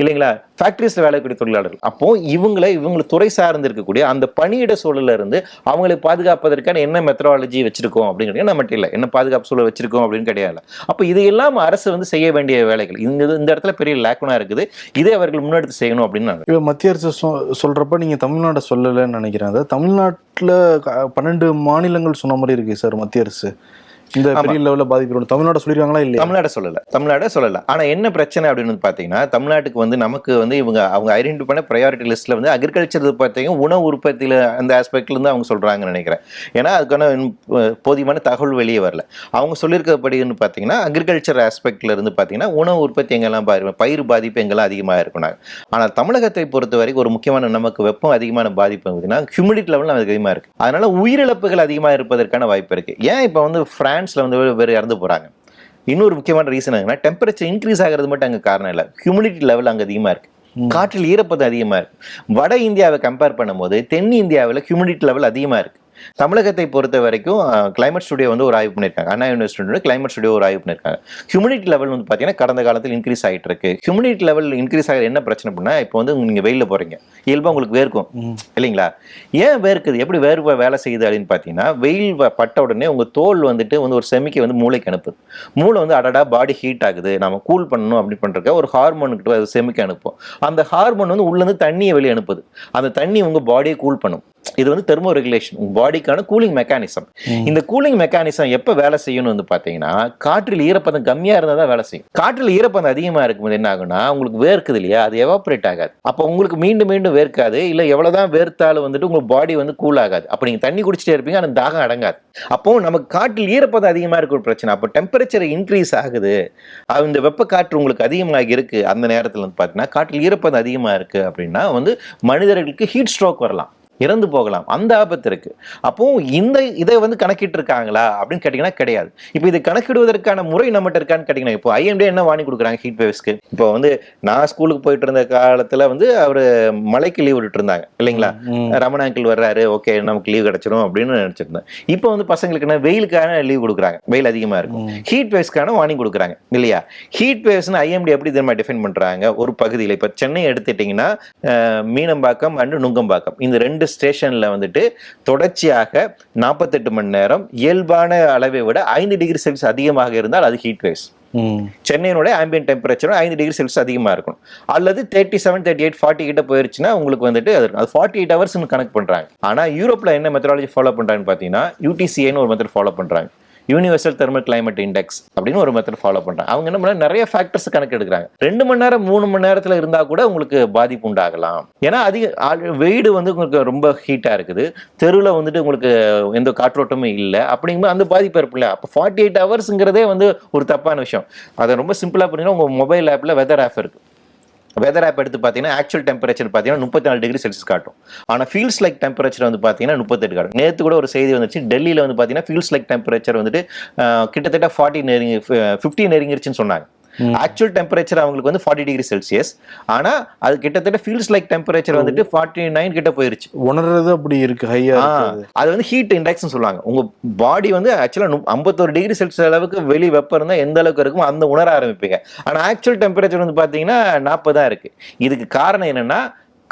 இல்லைங்களா? ஃபேக்டரிஸ்ல வேலை கூடிய தொழிலாளர்கள். அப்போ இவங்களை துறை சார்ந்து இருக்கக்கூடிய அந்த பணியிட சூழல்ல இருந்து அவங்களை பாதுகாப்பதற்கான என்ன மெத்தடாலஜி வச்சிருக்கோம் அப்படிங்கிறது நம்மகிட்ட இல்லை. என்ன பாதுகாப்பு சூழல் வச்சிருக்கோம் அப்படின்னு கிடையாது. அப்போ இதையெல்லாம் அரசு வந்து செய்ய வேண்டிய வேலைகள் இந்த இடத்துல பெரிய லேக்குனா இருக்குது. இதை அவர்கள் முன்னெடுத்து செய்யணும் அப்படின்னு இப்போ மத்திய அரசு சொல்றப்ப நீங்க தமிழ்நாட்டை சொல்லலைன்னு நினைக்கிறேன். தமிழ்நாட்டில் 12 மாநிலங்கள் சொன்ன மாதிரி இருக்கு சார் மத்திய அரசு. இந்த பெரிய லெவலில் பாதிப்பு தமிழ்நாடு சொல்லிருக்காங்களா இல்லையா? தமிழ்நாடு சொல்லல. ஆனா என்ன பிரச்சனை அப்படின்னு பாத்தீங்கன்னா, தமிழ்நாட்டுக்கு வந்து நமக்கு வந்து அவங்க ஐடென்டிஃபை பண்ண ப்ரையாரிட்டி லிஸ்ட்ல வந்து அக்ரிகல்ச்சர் பார்த்தீங்கன்னா உணவு உற்பத்தியில அந்த ஆஸ்பெக்ட்ல இருந்து அவங்க சொல்றாங்கன்னு நினைக்கிறேன். ஏன்னா அதுக்கான போதியமான தகவல் வெளியே வரல. அவங்க சொல்லியிருக்கபடின்னு பாத்தீங்கன்னா அக்ரிகல்ச்சர் ஆஸ்பெக்ட்ல இருந்து பாத்தீங்கன்னா உணவு உற்பத்தி எங்கெல்லாம் பயிர் பாதிப்பு எங்கெல்லாம் அதிகமாக இருக்கணும். ஆனால் தமிழகத்தை பொறுத்த வரைக்கும் ஒரு முக்கியமான நமக்கு வெப்பம் அதிகமான பாதிப்பு பார்த்தீங்கன்னா ஹியூமிடிட்டி லெவல் அதிகமாக இருக்கு. அதனால உயிரிழப்புகள் அதிகமாக இருப்பதற்கான வாய்ப்பு இருக்கு. ஏன் இப்போ வந்து பிரான்ஸ்ல வந்து வேறு இறந்து போறாங்க? இன்னொரு முக்கியமான ரீசன் என்னன்னா, டெம்பரேச்சர் இன்க்ரீஸ் ஆகிறது மட்டும் அங்கே காரணம் இல்லை, ஹியூமிடிட்டி லெவல் அங்கே அதிகமாக இருக்கு, காற்றில் ஈரப்பதம் அதிகமாக இருக்கு. வட இந்தியாவை கம்பேர் பண்ணும்போது தென் இந்தியாவில் ஹியூமிடிட்டி லெவல் அதிகமாக இருக்கு. தமிழகத்தை பொறுத்த வரைக்கும் கிளைமேட் ஸ்டுடியோ வந்து ஒரு ஆய்வு பண்ணியிருக்காங்க. அண்ணா யூனிவர்சிட்டியோட கிளைமேட் ஸ்டுடியோ ஒரு ஆய்வு பண்ணியிருக்காங்க. ஹியூமிடிட்டி லெவல் வந்து பார்த்தீங்கன்னா கடந்த காலத்தில் இன்க்ரீஸ் ஆகிட்டு இருக்கு. ஹியூமிடிட்டி லெவல் இன்க்ரீஸ் ஆகிற என்ன பிரச்சனை பண்ணா, இப்போ வந்து நீங்கள் வெயிலில் போகிறீங்க, இயல்பாக உங்களுக்கு வேர்க்கும் இல்லைங்களா? ஏன் வேர்க்குது, எப்படி வேர்வை வேலை செய்யுது அப்படின்னு பார்த்தீங்கன்னா, வெயில் பட்ட உடனே உங்கள் தோல் வந்துட்டு வந்து ஒரு செமிக்கை வந்து மூளைக்கு அனுப்புது. மூளை வந்து அடடா பாடி ஹீட் ஆகுது, நம்ம கூல் பண்ணணும் அப்படி பண்ணுறக்க ஒரு ஹார்மோனுக்கிட்ட அது செமிக்கை அனுப்பும். அந்த ஹார்மோன் வந்து உள்ளேருந்து தண்ணியை வெளியே அனுப்புது. அந்த தண்ணி உங்கள் பாடியை கூல் பண்ணும். இது வந்து தெர்மோ ரெகுலேஷன், பாடிக்கான கூலிங் மெக்கானிசம். இந்த கூலிங் மெக்கானிசம் எப்போ வேலை செய்யணும் வந்து பார்த்தீங்கன்னா, காற்றில் ஈரப்பதம் கம்மியாக இருந்தால் தான் வேலை செய்யும். காற்றில் ஈரப்பதம் அதிகமாக இருக்கும்போது என்ன ஆகுனா, உங்களுக்கு வேர்க்குது இல்லையா, அது எவாபரேட் ஆகாது. அப்போ உங்களுக்கு மீண்டும் மீண்டும் வேர்க்காது, இல்லை எவ்வளோதான் வேர்த்தாலும் வந்துட்டு உங்கள் பாடி வந்து கூல் ஆகாது. அப்போ நீங்கள் தண்ணி குடிச்சிட்டே இருப்பீங்க, அந்த தாகம் அடங்காது. அப்போ நமக்கு காற்றில் ஈரப்பதம் அதிகமாக இருக்க ஒரு பிரச்சனை. அப்போ டெம்பரேச்சர் இன்க்ரீஸ் ஆகுது, இந்த வெப்ப காற்று உங்களுக்கு அதிகமாக இருக்கு. அந்த நேரத்தில் வந்து பார்த்தீங்கன்னா காற்றில் ஈரப்பதம் அதிகமாக இருக்கு அப்படின்னா வந்து மனிதர்களுக்கு ஹீட் ஸ்ட்ரோக் வரலாம், இறந்து போகலாம், அந்த ஆபத்து இருக்கு. அப்போ இதை வந்து கணக்கிட்டு இருக்காங்களா அப்படின்னு கேட்டீங்கன்னா கிடையாது. இப்போ இதை கணக்கிடுவதற்கான முறை நம்மகிட்ட இருக்கான்னு கேட்டீங்கன்னா, இப்போ ஐஎம்டி என்ன வாங்கி கொடுக்குறாங்க ஹீட் வேவ்ஸ்க்கு? இப்போ வந்து நான் ஸ்கூலுக்கு போயிட்டு இருந்த காலத்துல வந்து அவரு மலைக்கு லீவ் விட்டுட்டு இருந்தாங்க இல்லைங்களா? ரமணா அங்கிள் வர்றாரு, ஓகே நமக்கு லீவ் கிடைச்சிடும் அப்படின்னு நினைச்சிருந்தேன். இப்போ வந்து பசங்களுக்கு என்ன வெயிலுக்கான லீவ் கொடுக்குறாங்க, வெயில் அதிகமா இருக்கும், ஹீட் வேவ்ஸ்க்கான வார்னிங் கொடுக்குறாங்க இல்லையா? ஹீட் வேவ்ஸ்னு ஐஎம்டி எப்படி தெரியுமா டிஃபைன் பண்றாங்க? ஒரு பகுதியில் இப்போ சென்னை எடுத்துட்டீங்கன்னா மீனம்பாக்கம் அண்ட் நுங்கம்பாக்கம், இந்த 2 ஸ்டேஷன்ல வந்துட்டு தொடர்ச்சியாக 48 மணி நேரம் இயல்பான அளவை விட 5 டிகிரி செல்சியஸ் அதிகமாக இருந்தால் அது ஹீட் வேவ்ஸ். சென்னையினுடைய ஆம்பியன்ட் டெம்பரேச்சரும் 5 டிகிரி செல்சியஸ் அதிகமாக இருக்கும். அல்லது 37, 38, 40 கிட்ட போயிருச்சுன்னா உங்களுக்கு வந்துட்டு அது 48 ஹவர்ஸ் கணக்கு பண்றாங்க. ஆனா யூரோப்ல என்ன மெத்தடாலஜி ஃபாலோ பண்றாங்கன்னு பார்த்தீங்கன்னா, யூடிசிஏன்னு ஒரு மெத்தட் ஃபாலோ பண்றாங்க, யூனிவர்சல் தெர்மல் கிளைமேட் இண்டெக்ஸ் அப்படின்னு ஒரு மெத்தட் ஃபாலோ பண்றாங்க. அவங்க என்ன பண்ண நிறைய ஃபேக்டர்ஸ் கணக்கு எடுக்கிறாங்க. 2 மணி நேரம் 3 மணி நேரத்துல இருந்தா கூட உங்களுக்கு பாதிப்பு உண்டாகலாம். ஏன்னா வெயிடு வந்து உங்களுக்கு ரொம்ப ஹீட்டா இருக்குது, தெருவில் வந்துட்டு உங்களுக்கு எந்த காற்றோட்டமும் இல்லை, அப்படிங்கும்போது அந்த பாதிப்பு இருப்பில்ல. அப்போ 48 ஹவர்ஸ்ங்கிறதே வந்து ஒரு தப்பான விஷயம். அதை ரொம்ப சிம்பிளா பண்ணீங்கன்னா, உங்க மொபைல் ஆப்ல வெதர் ஆப் இருக்கு. வெதர் ஆப் எடுத்து பார்த்தீங்கன்னா ஆக்சுவல் டெம்பரேச்சர் பார்த்தீங்கன்னா 34 டிகிரி செல்சியஸ் காட்டும். ஆனால் ஃபீல்ஸ் லைக் டெம்பரேச்சர் வந்து பார்த்தீங்கன்னா 38 காட்டும். நேற்று கூட ஒரு செய்தி வந்துச்சு, டெல்லியில் வந்து பார்த்தீங்கன்னா ஃபீல்ஸ் லைக் டெம்பரேச்சர் வந்துட்டு கிட்டத்தட்ட 50 நெருங்கிருச்சுன்னு சொன்னாங்க. ஆக்சுவல் டெம்பரேச்சர் அவங்களுக்கு வந்து 40 டிகிரி செல்சியஸ், ஆனா அது கிட்டத்தட்ட ஃபீல்ஸ் லைக் டெம்பரேச்சர் வந்துட்டு 49 கிட்ட போயிருச்சு. உணர்றது அப்படி இருக்கு, ஹையா இருக்கு. அது வந்து ஹீட் இண்டெக்ஸ்னு சொல்லுவாங்க. உங்க பாடி வந்து ஆக்சுவலா 51 டிகிரி செல்சியஸ் அளவுக்கு வெளி வெப்பம் இருந்தா எந்த அளவுக்கு இருக்குமோ அந்த உணர ஆரம்பிப்பீங்க. ஆனா ஆக்சுவல் டெம்பரேச்சர் வந்து பாத்தீங்கன்னா 40 தான் இருக்கு. இதுக்கு காரணம் என்னன்னா,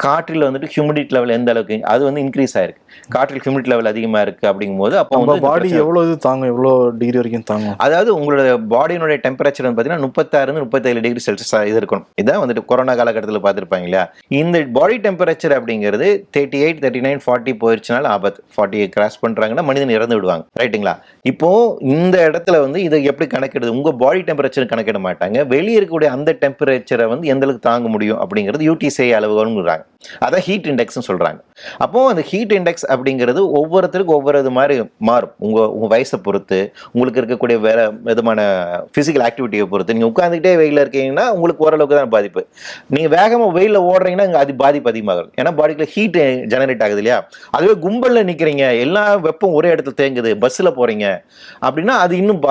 காற்றில் வந்துட்டு ஹியூமிடிட்டி லெவல் எந்த அளவுக்கு அது வந்து இன்க்ரீஸ் ஆயிருக்கு, காற்றில் ஹியூமிடிட்டி லெவல் அதிகமா இருக்கு அப்படிங்கும்போது அப்போ வந்து பாடி எவ்வளவு தாங்கும், எவ்வளோ டிகிரி வரைக்கும் தாங்கும்? அதாவது உங்களோட பாடியினுடைய டெம்பரேச்சர் வந்து பார்த்தீங்கன்னா 36-37 டிகிரி செல்சியஸ் இது இருக்கணும். இதான் வந்துட்டு கொரோனா காலகட்டத்தில் பார்த்துருப்பாங்க இல்லையா. இந்த பாடி டெம்பரேச்சர் அப்படிங்கிறது 38, 39, 40 போயிருச்சுனால ஆபத்து. 40 கிராஸ் பண்றாங்கன்னா மனிதன் இறந்து விடுவாங்க, ரைட்டுங்களா. இப்போ இந்த இடத்துல வந்து இதை எப்படி கணக்கிடுது, உங்க பாடி டெம்பரேச்சர் கணக்கிட மாட்டாங்க, வெளியே இருக்கக்கூடிய அந்த டெம்பரேச்சரை வந்து எந்த அளவுக்கு தாங்க முடியும் அப்படிங்கிறது UTC அளவுகள்ங்கிறாங்க. அதான் ஹீட் இண்டெக்ஸ்னு சொல்றாங்க. அப்போ அந்த ஹீட் இண்டெக்ஸ் அப்படிங்கிறது ஒவ்வொருத்தருக்கும் ஒவ்வொரு இது மாதிரி மாறும். உங்க வயசை பொறுத்து, உங்களுக்கு இருக்கக்கூடிய வேற விதமான பிசிக்கல் ஆக்டிவிட்டியை பொறுத்து. நீங்க உட்காந்துக்கிட்டே வெயில இருக்கீங்கன்னா உங்களுக்கு ஓரளவுக்கு தான் பாதிப்பு. நீங்க வேகமா வெயில ஓடுறீங்கன்னா அது பாதிப்பு அதிகமாகும். ஏன்னா பாடிக்குள்ள ஹீட் ஜெனரேட் ஆகுது இல்லையா. அதுவே கும்பல்ல நிக்கிறீங்க, எல்லா வெப்பம் ஒரே இடத்துல தேங்குது, பஸ்ல போறீங்க அப்படின்னா அது இன்னும்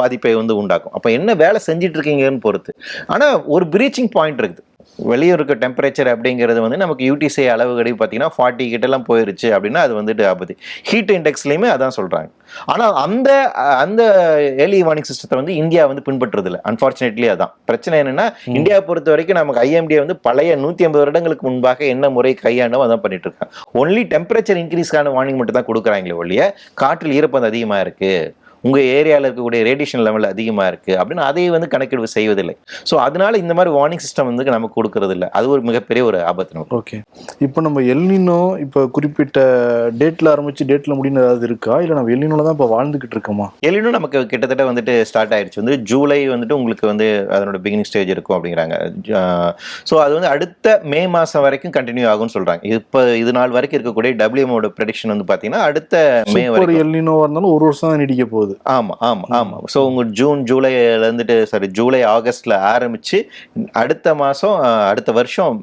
பாதிப்பை வந்து உண்டாக்கும். அப்ப என்ன வேலை செஞ்சிட்டு இருக்கீங்கன்னு பொறுத்து. ஆனா ஒரு பிரீச்சிங் பாயிண்ட் இருக்குது. வெளியே இருக்க டெம்பரேச்சர் அப்படிங்கிறது வந்து நமக்கு UTC அளவுகடி பார்த்தீங்கன்னா 40 கிட்டலாம் போயிருச்சு அப்படின்னா அது வந்துட்டு ஆபத்து. ஹீட் இண்டெக்ஸ்லையுமே அதான் சொல்றாங்க. ஆனால் அந்த ஏர்லி வார்னிங் சிஸ்டத்தை வந்து இந்தியா வந்து பின்பற்றுறதில்ல. அன்பார்ச்சுனேட்லி அதான் பிரச்சனை. என்னன்னா இந்தியாவை பொறுத்த வரைக்கும் நமக்கு IMD வந்து பழைய 150 வருடங்களுக்கு முன்பாக என்ன முறை கையாண்டோ அதான் பண்ணிட்டு இருக்காங்க. ஒன்லி டெம்பரேச்சர் இன்க்ரீஸ்க்கான வார்னிங் மட்டும் தான் கொடுக்குறாங்களே ஒழிய காற்றில் ஈரப்பதம் அதிகமா இருக்கு, உங்க ஏரியாவில் இருக்கக்கூடிய ரேடியேஷன் லெவல் அதிகமா இருக்கு அப்படின்னு அதை வந்து கணக்கெடுப்பு செய்வதில்லை. ஸோ அதனால இந்த மாதிரி வார்னிங் சிஸ்டம் வந்து நமக்கு கொடுக்கறது இல்லை. அது ஒரு மிகப்பெரிய ஒரு ஆபத்து. ஓகே, இப்போ நம்ம எல்னினோ இப்போ குறிப்பிட்ட டேட்ல ஆரம்பிச்சு டேட்ல முடின்னு ஏதாவது இருக்கா, இல்லை நம்ம எல்னினோல தான் இப்போ வாழ்ந்துகிட்டு இருக்கோமா? எல்னினோ நமக்கு கிட்டத்தட்ட வந்துட்டு ஸ்டார்ட் ஆயிடுச்சு. வந்து ஜூலை வந்துட்டு உங்களுக்கு வந்து அதனோட பிகினிங் ஸ்டேஜ் இருக்கும் அப்படிங்கிறாங்க. ஸோ அது வந்து அடுத்த மே மாசம் வரைக்கும் கண்டினியூ ஆகும்னு சொல்றாங்க. இப்போ இது நாள் வரைக்கும் இருக்கக்கூடிய WMOட ப்ரெடிக்ஷன் வந்து பாத்தீங்கன்னா அடுத்த மே வரைக்கும். எல்னினோவா இருந்தாலும் ஒரு வருஷம் தான் நீடிக்க போகுது. ஆமா ஆமா ஆமா. ஸோ உங்க ஜூலைல இருந்துட்டு ஜூலை ஆகஸ்ட்ல ஆரம்பிச்சு அடுத்த மாசம் அடுத்த வருஷம்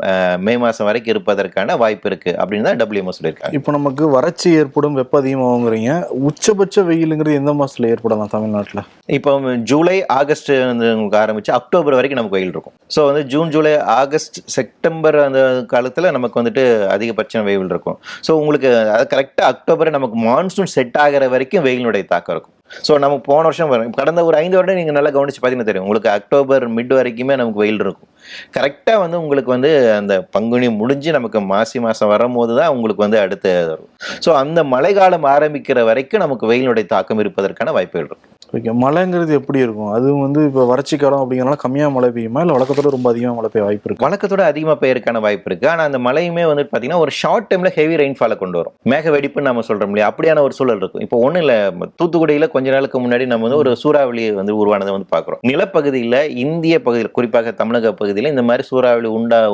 மே மாசம் வரைக்கும் இருப்பதற்கான வாய்ப்பு இருக்கு அப்படின்னு தான் WMO சொல்லியிருக்காங்க. இப்போ நமக்கு வறட்சி ஏற்படும், வெப்பம் அதிகமாகுங்கிறீங்க. உச்சபட்ச வெயிலுங்கிறது எந்த மாசத்துல ஏற்படலாம் தமிழ்நாட்டில்? இப்போ ஜூலை ஆகஸ்ட் உங்களுக்கு ஆரம்பிச்சு அக்டோபர் வரைக்கும் நமக்கு வெயில் இருக்கும். ஸோ வந்து ஜூன் ஜூலை ஆகஸ்ட் செப்டம்பர் அந்த காலத்தில் நமக்கு வந்துட்டு அதிகபட்ச வெயில் இருக்கும். ஸோ உங்களுக்கு அது கரெக்டாக அக்டோபர் நமக்கு மான்சூன் செட் ஆகிற வரைக்கும் வெயிலுடைய தாக்கம் இருக்கும். ஸோ நம்ம போன வருஷம் கடந்த ஒரு 5 வருடம் நீங்கள் நல்லா கவனிச்சு பார்த்தீங்கன்னா தெரியும், உங்களுக்கு அக்டோபர் மிட் வரைக்குமே நமக்கு வெயில் இருக்கும். கரெக்டாக வந்து உங்களுக்கு வந்து அந்த பங்குனி முடிஞ்சு நமக்கு மாசி மாதம் வரும்போது தான் உங்களுக்கு வந்து அடுத்து வரும். ஸோ அந்த மழை காலம் ஆரம்பிக்கிற வரைக்கும் நமக்கு வெயிலுடைய தாக்கம் இருப்பதற்கான வாய்ப்புகள் இருக்கு. ஓகே, மழைங்கிறது எப்படி இருக்கும்? அதுவும் வந்து இப்போ வறட்சி காலம் அப்படிங்கிறனால கம்மியாக மழை பெய்யுமா, இல்லை வழக்கத்தோட ரொம்ப அதிகமாக மழை பெய்ய வாய்ப்பு இருக்கு? வழக்கத்தோட அதிகமாக பெய்யறதுக்கான வாய்ப்பு இருக்கு. ஆனால் அந்த மழையுமே வந்து பார்த்தீங்கன்னா ஒரு ஷார்ட் டைம்ல ஹெவி ரெயின்ஃபாலை கொண்டு வரும். மேக வெடிப்புன்னு நம்ம சொல்றோம் இல்லையா, அப்படியான ஒரு சூழல் இருக்கும். இப்போ ஒன்றும் இல்லை, தூத்துக்குடியில் கொஞ்ச நாளுக்கு முன்னாடி நம்ம வந்து ஒரு சூறாவளி வந்து உருவானதை வந்து பார்க்குறோம். நிலப்பகுதியில் இந்திய பகுதியில் குறிப்பாக தமிழக பகுதியில் இந்த மாதிரி சூறாவளி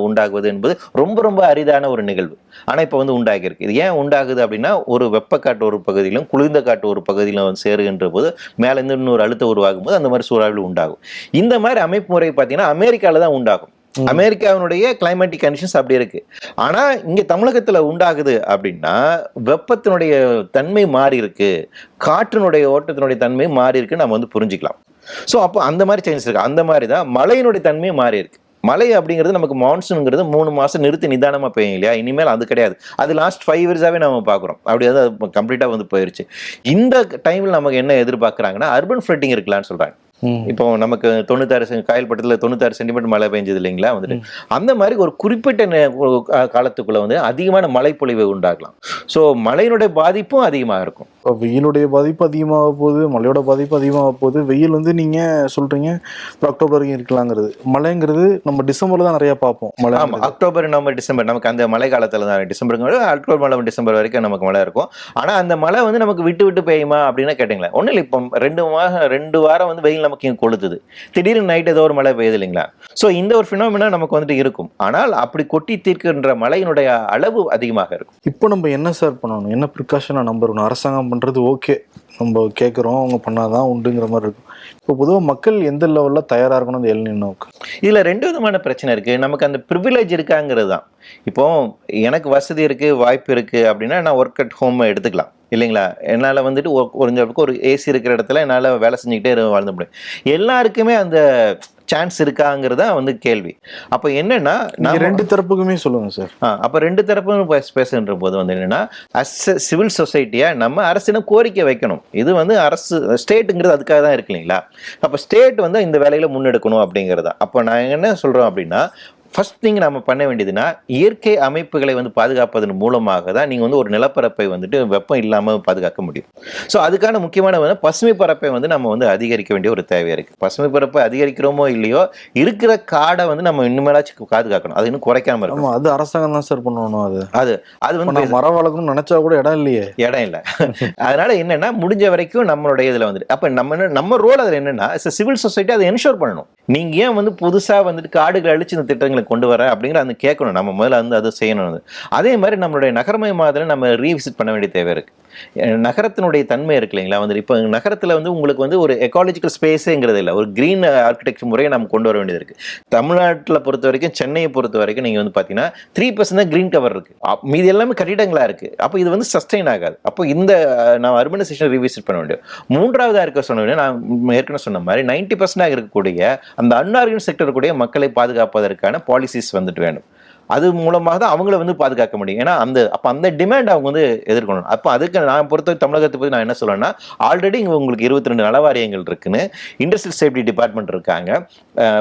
உண்டாகுவது என்பது ரொம்ப ரொம்ப அரிதான ஒரு நிகழ்வு. ஆனால் இப்போ வந்து உண்டாகிருக்கு. இது ஏன் உண்டாகுது அப்படின்னா ஒரு வெப்பக்காட்டு ஒரு பகுதியிலும் குளிர்ந்த காட்டு ஒரு பகுதியிலும் வந்து சேருகின்ற போது மேலே இருந்து இன்னொரு அழுத்த உருவாகும் போது அந்த மாதிரி சூறாவளி உண்டாகும். இந்த மாதிரி அமைப்பு முறை பார்த்தீங்கன்னா அமெரிக்காவில் தான் உண்டாகும். அமெரிக்காவினுடைய கிளைமேட்டிக் கண்டிஷன்ஸ் அப்படி இருக்கு. ஆனா இங்க தமிழகத்துல உண்டாகுது அப்படின்னா வெப்பத்தினுடைய தன்மை மாறி இருக்கு, காற்றினுடைய ஓட்டத்தினுடைய தன்மை மாறி இருக்கு நம்ம வந்து புரிஞ்சுக்கலாம். ஸோ அப்போ அந்த மாதிரி சேஞ்சஸ் இருக்கு. அந்த மாதிரி தான் மழையினுடைய தன்மையும் மாறி இருக்கு. மழை அப்படிங்கிறது நமக்கு மான்சூனுங்கிறது 3 மாசம் நிறுத்தி நிதானமா பெய்யும் இல்லையா, இனிமேல் அது கிடையாது. அது லாஸ்ட் 5 இயர்ஸாவே நம்ம பார்க்குறோம். அப்படி அது கம்ப்ளீட்டா வந்து போயிருச்சு. இந்த டைம்ல நமக்கு என்ன எதிர்பார்க்குறாங்கன்னா அர்பன் ஃப்ளட்டிங் இருக்கலாம்னு சொல்றாங்க. இப்போ நமக்கு 96 காயல்பட்டத்தில் 96 சென்டிமீட்டர் மழை பெஞ்சது இல்லைங்களா வந்துட்டு, அந்த மாதிரி ஒரு குறிப்பிட்ட காலத்துக்குள்ள வந்து அதிகமான மழைப்பொழிவை உண்டாகலாம். ஸோ மழையினுடைய பாதிப்பும் அதிகமாக இருக்கும். வெயிலுடைய பாதிப்பு அதிகமாக போகுது, மழையோட பாதிப்பு அதிகமாக போகுது. வெயில் வந்து நீங்க சொல்றீங்க அக்டோபர் வரைக்கும் இருக்கலாங்கிறது, மழைங்கிறது நம்ம டிசம்பர்ல தான் நிறைய பார்ப்போம் மழை. ஆமா, அக்டோபர் நவம்பர் டிசம்பர் நமக்கு அந்த மழை காலத்துல தான். டிசம்பருங்கிறது அக்டோபர் நவம்பர் டிசம்பர் வரைக்கும் நமக்கு மழை இருக்கும். ஆனா அந்த மழை வந்து நமக்கு விட்டு விட்டு பெய்யுமா அப்படின்னு கேட்டீங்களா, ஒன்றும் இல்லை. இப்போ 2 வாரம் வந்து வெயில் நமக்கு இங்கே கொளுத்துது, திடீர்னு நைட் ஏதோ ஒரு மழை பெய்யுது இல்லைங்களா. ஸோ இந்த ஒரு ஃபினாமினா நமக்கு வந்துட்டு இருக்கும். ஆனால் அப்படி கொட்டி தீர்க்கின்ற மழையினுடைய அளவு அதிகமாக இருக்கும். இப்போ நம்ம என்ன சார் பண்ணணும், என்ன ப்ரிகாஷனாக நம்பணும்? அரசாங்கம் பண்ணுறது ஓகே, நம்ம கேட்குறோம், அவங்க பண்ணாதான் உண்டுங்கிற மாதிரி இருக்கும். இப்போ பொதுவாக மக்கள் எந்த லெவலில் தயாராக இருக்கணும் அந்த எல்னினோவுக்கு? இதில் 2 விதமான பிரச்சனை இருக்குது. நமக்கு அந்த ப்ரிவிலேஜ் இருக்காங்கிறது தான். இப்போ எனக்கு வசதி இருக்குது, வாய்ப்பு இருக்குது அப்படின்னா நான் ஒர்க் அட் ஹோம் எடுத்துக்கலாம் இல்லைங்களா. என்னால் வந்துட்டு ஒரு ஏசி இருக்கிற இடத்துல என்னால் வேலை செஞ்சுக்கிட்டே வாழ்ந்து முடியும். எல்லாருக்குமே அந்த சான்ஸ் இருக்காங்கிறதா வந்து கேள்வி. அப்போ என்னன்னா நான் 2 தரப்புக்குமே சொல்லுங்க சார். அப்போ 2 தரப்பும் பேசுகின்ற போது வந்து என்னன்னா சிவில் சொசைட்டியா நம்ம அரசிடம் கோரிக்கை வைக்கணும். இது வந்து அரசு ஸ்டேட்டுங்கிறது அதுக்காக தான் இருக்கு இல்லைங்களா. அப்போ ஸ்டேட் வந்து இந்த வேலையில முன்னெடுக்கணும் அப்படிங்கிறதா. அப்போ நான் என்ன சொல்றோம் அப்படின்னா ஃபர்ஸ்ட் திங் நம்ம பண்ண வேண்டியதுன்னா இயற்கை அமைப்புகளை வந்து பாதுகாப்பதன் மூலமாக தான் நீங்கள் வந்து ஒரு நிலப்பரப்பை வந்துட்டு வெப்பம் இல்லாமல் பாதுகாக்க முடியும். ஸோ அதுக்கான முக்கியமான வந்து பசுமை பரப்பை வந்து நம்ம வந்து அதிகரிக்க வேண்டிய ஒரு தேவை இருக்குது. பசுமை பரப்பை அதிகரிக்கிறோமோ இல்லையோ இருக்கிற காடை வந்து நம்ம இன்னுமேலாச்சும் பாதுகாக்கணும், அது இன்னும் குறைக்காம இருக்கணும். அது அரசாங்கம் தான் சார் பண்ணணும். அது வந்து மரம் வளர்க்கணும்னு நினைச்சா கூட இடம் இல்லையே, இடம் இல்லை. அதனால என்னன்னா முடிஞ்ச வரைக்கும் நம்மளுடைய இதில் வந்துட்டு அப்போ நம்ம ரோல் அதில் என்னன்னா சிவில் சொசைட்டி அதை என்ஷோர் பண்ணணும். நீங்க ஏன் வந்து புதுசா வந்துட்டு காடுகளை அழிச்சு இந்த திட்டங்களை கொண்டு வர அப்படிங்கிற அந்த கேட்கணும். நம்ம முதல்ல வந்து அதை செய்யணும். அதே மாதிரி நம்மளுடைய நகரமயமாதலை நம்ம ரீவிசிட் பண்ண வேண்டிய தேவை இருக்கு. நகரத்தினுடைய தன்மை இருக்கு இல்லைங்களா, வந்து இப்போ நகரத்தில் வந்து உங்களுக்கு வந்து ஒரு எக்காலஜிக்கல் ஸ்பேஸுங்கிறது இல்லை, ஒரு கிரீன் ஆர்கிடெக்சர் முறையை நம்ம கொண்டு வர வேண்டியது இருக்கு. தமிழ்நாட்டில் பொறுத்த வரைக்கும், சென்னையை பொறுத்த வரைக்கும் நீங்கள் வந்து பார்த்தீங்கன்னா 3% தான் கிரீன் கவர் இருக்கு, மீதி எல்லாமே கட்டிடங்களா இருக்கு. அப்போ இது வந்து சஸ்டெயின் ஆகாது. அப்போ இந்த நான் அர்பனைசேஷன் ரீவிசிட் பண்ண வேண்டியது. மூன்றாவதாக இருக்க சொன்ன நான் ஏற்கனவே சொன்ன மாதிரி 90% இருக்கக்கூடிய அந்த அன்ஆர்கனைஸ்ட் செக்டர் கூடிய மக்களை பாதுகாப்பதற்கான பாலிசிஸ் வந்துட்டு வேணும். அது மூலமாக தான் அவங்கள வந்து பாதுகாக்க முடியும். ஏன்னா அந்த டிமாண்ட் அவங்க வந்து எதிர்கொள்ளணும். அப்போ அதுக்கு நான் பொறுத்த தமிழகத்தை பற்றி நான் என்ன சொல்லணும்னா, ஆல்ரெடி இங்கே உங்களுக்கு 22 நலவாரியங்கள் இருக்குன்னு, இண்டஸ்ட்ரியல் சேஃப்டி டிபார்ட்மெண்ட் இருக்காங்க,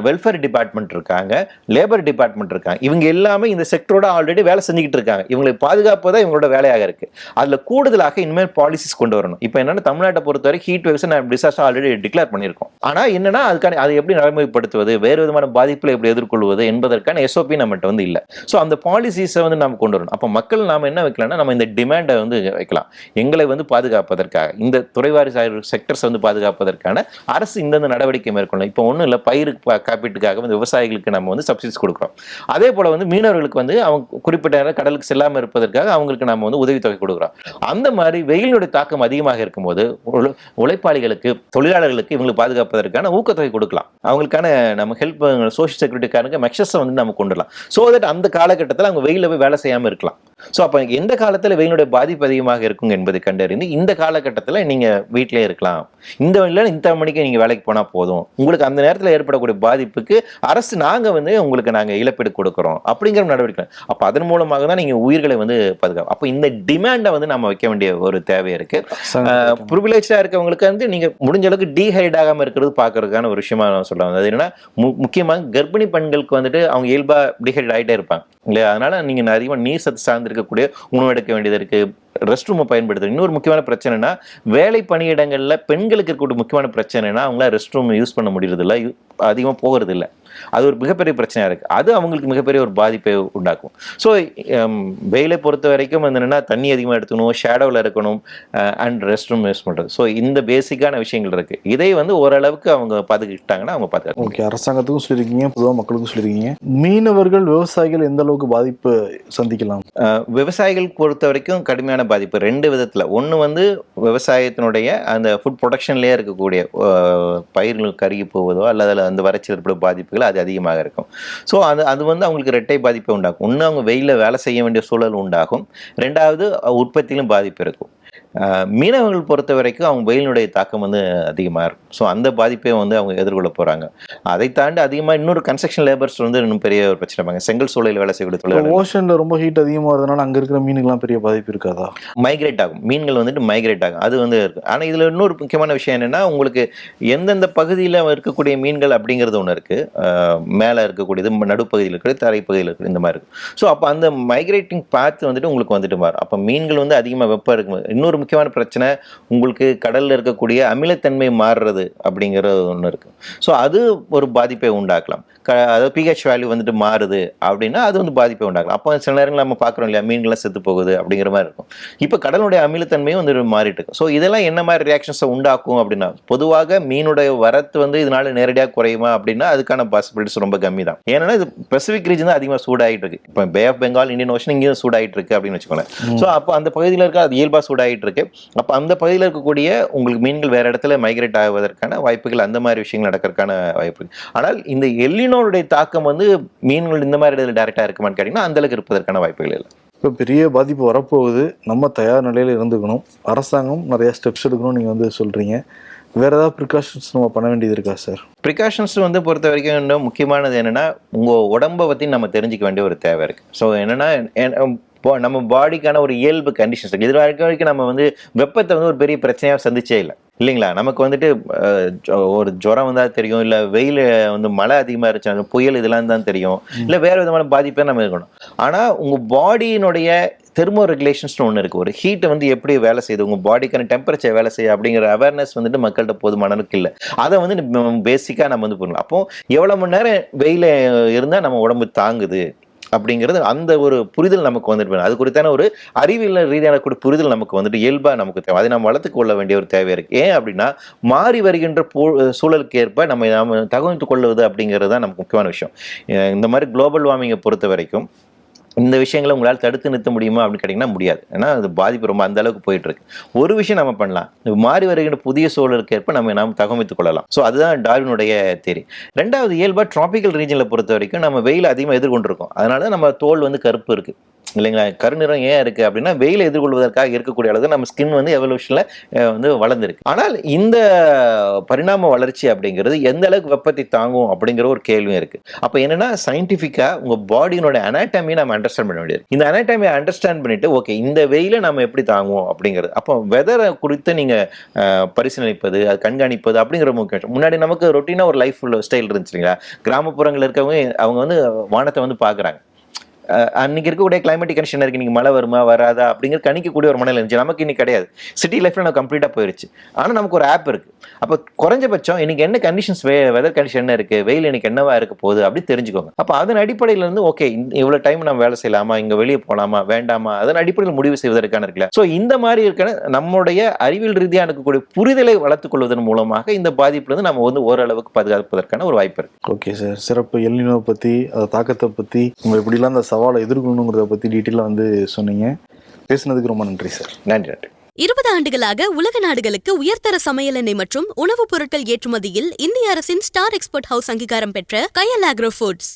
வெல்ஃபேர் டிபார்ட்மெண்ட் இருக்காங்க, லேபர் டிபார்ட்மெண்ட் இருக்காங்க. இவங்க எல்லாமே இந்த செக்டரோட ஆல்ரெடி வேலை செஞ்சுக்கிட்டு இருக்காங்க. இவங்களை பாதுகாப்பதான் இவங்களோட வேலையாக இருக்கு. அதில் கூடுதலாக இனிமேல் பாலிசிஸ் கொண்டு வரணும். இப்போ என்னன்னா தமிழ்நாட்டை பொறுத்த வரைக்கும் ஹீட் வேவ்ஸ் நான் டிசாஸ்டர் ஆல்ரெடி டிக்ளேர் பண்ணியிருக்கோம். ஆனால் என்னன்னா அதுக்கான அதை எப்படி நடைமுறைப்படுத்துவது, வேறு விதமான பாதிப்புகளை எப்படி எதிர்கொள்வது என்பதற்கான SOP நம்மகிட்ட வந்து இல்லை. ஸோ அந்த பாலிசிஸை வந்து நம்ம கொண்டு வரணும். அப்போ மக்கள் நாம என்ன வைக்கலாம்னா, நம்ம இந்த டிமாண்டை வந்து வைக்கலாம். எங்களை வந்து பாதுகாப்பதற்காக, இந்த துறைவாரி செக்டர்ஸ் வந்து பாதுகாப்பதற்கான அரசு இந்தந்த நடவடிக்கை மேற்கொள்ளணும். இப்போ ஒன்றும் இல்லை, பயிர் காப்பீட்டுக்காக வந்து விவசாயிகளுக்கு நம்ம வந்து சப்சிடிஸ் கொடுக்குறோம். அதே போல் வந்து மீனவர்களுக்கு வந்து அவங்க குறிப்பிட்ட நேரம் கடலுக்கு செல்லாமல் இருப்பதற்காக அவங்களுக்கு நம்ம வந்து உதவித்தொகை கொடுக்குறோம். அந்த மாதிரி வெயிலுடைய தாக்கம் அதிகமாக இருக்கும்போது உழைப்பாளிகளுக்கு, தொழிலாளர்களுக்கு இவங்களை பாதுகாப்பதற்கான ஊக்கத்தொகை கொடுக்கலாம். அவங்களுக்கான நம்ம ஹெல்ப் சோஷியல் செக்யூரிட்டிக்கான மெஷர்ஸை வந்து நம்ம கொண்டு வரலாம். ஸோ தட் அந்த காலகட்டத்தில் அவங்க வெயில போய் வேலை செய்யாமல் இருக்கலாம். ஸோ அப்போ எந்த காலத்தில் வெயிலுடைய பாதிப்பு அதிகமாக இருக்கும் என்பதை கண்டறிந்து இந்த காலகட்டத்தில் நீங்கள் வீட்டிலே இருக்கலாம், இந்த மணிக்கு நீங்கள் வேலைக்கு போனால் போதும், உங்களுக்கு அந்த நேரத்தில் ஏற்படக்கூடிய பாதிப்புக்கு அரசு நாங்கள் இழப்பீடு கொடுக்குறோம் அப்படிங்கிற நடவடிக்கை. அப்போ அதன் மூலமாக தான் நீங்கள் உயிர்களை வந்து பாதுகாப்பு. அப்போ இந்த டிமாண்டை வந்து நம்ம வைக்க வேண்டிய ஒரு தேவை இருக்கு. ப்ரிவிலேஜாக இருக்கவங்களுக்கு வந்து நீங்கள் முடிஞ்ச அளவுக்கு டீஹைட் ஆகாமல் இருக்கிறது பார்க்கறதுக்கான ஒரு விஷயமா நான் சொல்லுவாங்க. அது என்னன்னா முக்கியமாக கர்ப்பிணி பெண்களுக்கு வந்துட்டு அவங்க இயல்பாக டீஹைட் ஆகிட்டே இருப்பாங்க இல்லையா. அதனால நீங்கள் அதிகமாக நீர் சத்து சார்ந்து இருக்கக்கூடிய உணவு எடுக்க வேண்டியது இருக்கு, ரெஸ்ட் ரூமை பயன்படுத்துறது. இன்னொரு முக்கியமான பிரச்சனைனா, வேலை பணியிடங்களில் பெண்களுக்கு இருக்கக்கூடிய முக்கியமான பிரச்சனைனா அவங்கள ரெஸ்ட் ரூம் யூஸ் பண்ண முடியறது இல்லை, அதிகமாக போகிறது இல்லை. அது ஒரு மிகப்பெரிய பிரச்சனையாக இருக்குது. அது அவங்களுக்கு மிகப்பெரிய ஒரு பாதிப்பை உண்டாக்கும். ஸோ வெயிலை பொறுத்த வரைக்கும் என்னென்னா தண்ணி அதிகமாக எடுத்துக்கணும், ஷேடோவில் இருக்கணும், அண்ட் ரெஸ்ட் ரூம் யூஸ் பண்ணுறது. ஸோ இந்த பேசிக்கான விஷயங்கள் இருக்குது. இதை வந்து ஓரளவுக்கு அவங்க பாதுகாக்கிட்டாங்கன்னா அவங்க பாதுகாக்க. ஓகே, அரசாங்கத்துக்கும் சொல்லியிருக்கீங்க, பொதுவாக மக்களுக்கும் சொல்லியிருக்கீங்க. மீனவர்கள், விவசாயிகள் எந்த அளவுக்கு பாதிப்பு சந்திக்கலாம்? விவசாயிகள் பொறுத்த வரைக்கும் கடுமையான பாதிப்பு 2 விதத்தில். ஒன்று வந்து விவசாயத்தினுடைய அந்த ஃபுட் ப்ரொடக்ஷன்லேயே இருக்கக்கூடிய பயிர்களுக்கு கருகி போவதோ அல்லது அதில் அந்த வறட்சியில் ஏற்படும் பாதிப்புகள் அது அதிகமாக இருக்கும். ஸோ அது வந்து அவங்களுக்கு இரட்டை பாதிப்பை உண்டாகும். ஒன்று அவங்க வெயிலில் வேலை செய்ய வேண்டிய சூழல் உண்டாகும், 2வது உற்பத்தியிலும் பாதிப்பு இருக்கும். மீனவர்கள் பொறுத்த வரைக்கும் அவங்க வெயிலினுடைய தாக்கம் வந்து அதிகமாக இருக்கும். ஸோ அந்த பாதிப்பையும் வந்து அவங்க எதிர்கொள்ள போகிறாங்க. அதை தாண்டி அதிகமாக இன்னொரு கன்ஸ்ட்ரக்ஷன் லேபர்ஸ் வந்து இன்னும் பெரிய ஒரு பிரச்சனை இருப்பாங்க. செங்கல் சூளையில் வேலை செய்யக்கூடிய தொழிலாளர்கள். ஓஷனில் ரொம்ப ஹீட் அதிகமாக வரதுனால அங்கே இருக்கிற மீனுக்கெல்லாம் பெரிய பாதிப்பு இருக்காதா? மைக்ரேட் ஆகும், மீன்கள் வந்துட்டு மைக்ரேட் ஆகும், அது வந்து இருக்குது. ஆனால் இதில் இன்னொரு முக்கியமான விஷயம் என்னென்னா, உங்களுக்கு எந்தெந்த பகுதியில் இருக்கக்கூடிய மீன்கள் அப்படிங்கிறது ஒன்று இருக்குது. மேலே இருக்கக்கூடியது, நடுப்பகுதியில் இருக்கிறது, தரைப்பகுதியில் இருக்குது, இந்த மாதிரி இருக்குது. ஸோ அப்போ அந்த மைக்ரேட்டிங் பாத் வந்துட்டு உங்களுக்கு வந்துட்டு மாறும். அப்போ மீன்கள் வந்து அதிகமாக வெப்பம் இருக்கும்போது இன்னொரு முக்கியமான பிரச்சனை உங்களுக்கு கடலில் இருக்கக்கூடிய அமிலத்தன்மை மாறுறது அப்படிங்கிறது ஒன்று இருக்குது. ஸோ அது ஒரு பாதிப்பை உண்டாக்கலாம். அதாவது pH வேல்யூ வந்துட்டு மாறுது அப்படின்னா அது வந்து பாதிப்பை உண்டாக்கலாம். அப்போ சில நேரங்கள் நம்ம பார்க்குறோம் இல்லையா, மீன்கள்லாம் செத்து போகுது அப்படிங்கிற மாதிரி இருக்கும். இப்போ கடலுடைய அமிலத்தன்மையும் வந்து மாறிட்டு இருக்கு. ஸோ இதெல்லாம் என்ன மாதிரி ரியாக்ஷன்ஸை உண்டாக்கும் அப்படின்னா, பொதுவாக மீனுடைய வரத்து வந்து இதனால நேரடியாக குறையுமா அப்படின்னா அதுக்கான பாசிபிலிட்டிஸ் ரொம்ப கம்மி தான். ஏன்னா இது பசிபிக் ரீஜன் தான் அதிகமாக சூடாகிட்டு இருக்கு. இப்போ bay of Bengal, Indian ocean இங்கேயும் சூடாகிட்டு இருக்கு அப்படின்னு வச்சுக்கோங்களேன். ஸோ அப்போ அந்த பகுதியில் இருக்க அது இயல்பாக சூடாகிட்டு இருக்கு. அப்போ அந்த பகுதியில் இருக்கக்கூடிய உங்களுக்கு மீன்கள் வேற இடத்துல மைக்ரேட் ஆகுவதற்கான வாய்ப்புகள், அந்த மாதிரி விஷயங்கள் நடக்கிறதுக்கான வாய்ப்பு. ஆனால் இந்த எல்லினோடைய தாக்கம் வந்து மீன்கள் இந்த மாதிரி இடத்துல டைரக்டாக இருக்குமான்னு கேட்டிங்கன்னா அந்த அளவுக்கு இருப்பதற்கான வாய்ப்புகள் இல்லை. இப்போ பெரிய பாதிப்பு வரப்போகுது, நம்ம தயார் நிலையில் இருந்துக்கணும், அரசாங்கம் நிறைய ஸ்டெப்ஸ் எடுக்கணும் நீங்கள் வந்து சொல்கிறீங்க. வேறு ஏதாவது ப்ரிகாஷன்ஸ் நம்ம பண்ண வேண்டியது இருக்கா சார்? ப்ரிகாஷன்ஸ் வந்து பொறுத்த வரைக்கும் இன்னும் முக்கியமானது என்னென்னா, உங்கள் உடம்பை பற்றி நம்ம தெரிஞ்சிக்க வேண்டிய ஒரு தேவை இருக்குது. ஸோ என்னென்னா நம்ம பாடிக்கான ஒரு இயல்பு கண்டிஷன்ஸ் இருக்குது. இது வரைக்கும் நம்ம வந்து வெப்பத்தை வந்து ஒரு பெரிய பிரச்சனையாக சந்திச்சே இல்லை இல்லைங்களா. நமக்கு வந்துட்டு ஒரு ஜுரம் வந்தால் தெரியும், இல்லை வெயில் வந்து மழை அதிகமாக இருந்துச்சு புயல் இதெல்லாம் தான் தெரியும், இல்லை வேறு விதமான பாதிப்பை நம்ம இருக்கணும். ஆனால் உங்கள் பாடியினுடைய தெர்மோ ரெகுலேஷன்ஸ்னு ஒன்று இருக்குது. ஒரு ஹீட்டை வந்து எப்படி வேலை செய்யுது, உங்கள் பாடிக்கான டெம்பரேச்சர் வேலை செய்ய அப்படிங்கிற அவேர்னஸ் வந்துட்டு மக்கள்கிட்ட போதுமான அளவுக்கு இல்லை. அதை வந்து பேசிக்காக நம்ம வந்து பண்ணலாம். அப்போது எவ்வளோ மணி நேரம் வெயில் இருந்தால் நம்ம உடம்பு தாங்குது அப்படிங்கிறது அந்த ஒரு புரிதல் நமக்கு வந்துட்டு அது குறித்தான ஒரு அறிவியல் ரீதியான கூட புரிதல் நமக்கு வந்துட்டு இயல்பாக நமக்கு தேவை. அதை நம்ம வளர்த்துக் கொள்ள வேண்டிய ஒரு தேவை இருக்குது. ஏன் அப்படின்னா மாறி வருகின்ற சூழலுக்கு ஏற்ப நம்ம தகவல் கொள்வது அப்படிங்கிறது தான் நமக்கு முக்கியமான விஷயம். இந்த மாதிரி குளோபல் வார்மிங்கை பொறுத்த வரைக்கும் இந்த விஷயங்களை உங்களால் தடுத்து நிறுத்த முடியுமா அப்படின்னு கேட்டிங்கன்னா முடியாது. ஏன்னா அது பாதிப்பு ரொம்ப அந்த அளவுக்கு போயிட்டு இருக்கு. ஒரு விஷயம் நம்ம பண்ணலாம், மாறி வருகின்ற புதிய சூழலுக்கு ஏற்ப நாம் தகவமைத்துக் கொள்ளலாம். ஸோ அதுதான் டார்வினுடைய தியரி. ரெண்டாவது, இயல்பாக ட்ராபிக்கல் ரீஜனில் பொறுத்த வரைக்கும் நம்ம வெயில் அதிகமாக எதிர்கொண்டிருக்கோம். அதனால நம்ம தோல் வந்து கருப்பு இருக்குது இல்லைங்களா. கருநிறம் ஏன் இருக்குது அப்படின்னா வெயிலை எதிர்கொள்வதற்காக இருக்கக்கூடிய அளவுக்கு நம்ம ஸ்கின் வந்து எவல்யூஷனில் வந்து வளர்ந்துருக்கு. ஆனால் இந்த பரிணாம வளர்ச்சி அப்படிங்கிறது எந்த அளவுக்கு வெப்பத்தை தாங்கும் அப்படிங்கிற ஒரு கேள்வியும் இருக்குது. அப்போ என்னென்னா சயின்டிஃபிக்காக உங்கள் பாடியினோட அனாட்டமியை நம்ம அண்டர்ஸ்டாண்ட் பண்ண வேண்டியது. இந்த அனாட்டமியை அண்டர்ஸ்டாண்ட் பண்ணிட்டு ஓகே இந்த வெயிலை நம்ம எப்படி தாங்குவோம் அப்படிங்கிறது. அப்போ வெதரை குறித்து நீங்கள் பரிசீலிப்பது, அது கண்காணிப்பது அப்படிங்கிற முக்கியம். முன்னாடி நமக்கு ரொட்டீனாக ஒரு லைஃப் ஸ்டைல் இருந்துச்சு இல்லைங்களா. கிராமப்புறங்கள் இருக்கவங்க அவங்க வந்து வானத்தை வந்து பார்க்குறாங்க. அன்னைக்கு இருக்கக்கூடிய கிளைமேட்டிக் கண்டிஷன் இருக்குது, நீங்கள் மழை வருமா வராதா அப்படிங்கிற கணிக்கக்கூடிய ஒரு மனநிலை இருந்துச்சு. நமக்கு இன்னைக்கு கிடையாது. சிட்டி லைஃப்பில் நம்ம கம்ப்ளீட்டாக போயிடுச்சு. ஆனால் நமக்கு ஒரு ஆப் இருக்குது. அப்போ குறைஞ்சபட்சம் இன்னைக்கு என்ன கண்டிஷன்ஸ் வெதர் கண்டிஷன் என்ன இருக்குது, வெயில் எனக்கு என்னவா இருக்க போகுது அப்படி தெரிஞ்சுக்கோங்க. அப்போ அதன் அடிப்படையில் இருந்து ஓகே இவ்வளோ டைம் நம்ம வேலை செய்யலாமா, இங்கே வெளியே போகலாமா வேண்டாமா, அதன் அடிப்படையில் முடிவு செய்வதற்கான இருக்குல்ல. ஸோ இந்த மாதிரி இருக்கிற நம்முடைய அறிவியல் ரீதியாக இருக்கக்கூடிய புரிதலை வளர்த்துக் கொள்வதன் மூலமாக இந்த பாதிப்புலேருந்து நம்ம வந்து ஓரளவுக்கு பாதுகாப்பதற்கான ஒரு வாய்ப்பு இருக்குது. ஓகே சார், சிறப்பு எல்னினோ பற்றி அதை தாக்கத்தை பற்றி உங்கள் எப்படிலாம் அந்த சவாலை எதிர்கொள்ளணுங்கிறத பற்றி டீட்டெயிலாக வந்து சொன்னீங்க. பேசுனதுக்கு ரொம்ப நன்றி சார். நன்றி. 20 ஆண்டுகளாக உலக நாடுகளுக்கு உயர்தர சமையல் எண்ணெய் மற்றும் உணவுப் பொருட்கள் ஏற்றுமதியில் இந்திய அரசின் ஸ்டார் எக்ஸ்போர்ட் ஹவுஸ் அங்கீகாரம் பெற்ற கயல் ஆக்ரோ ஃபுட்ஸ்.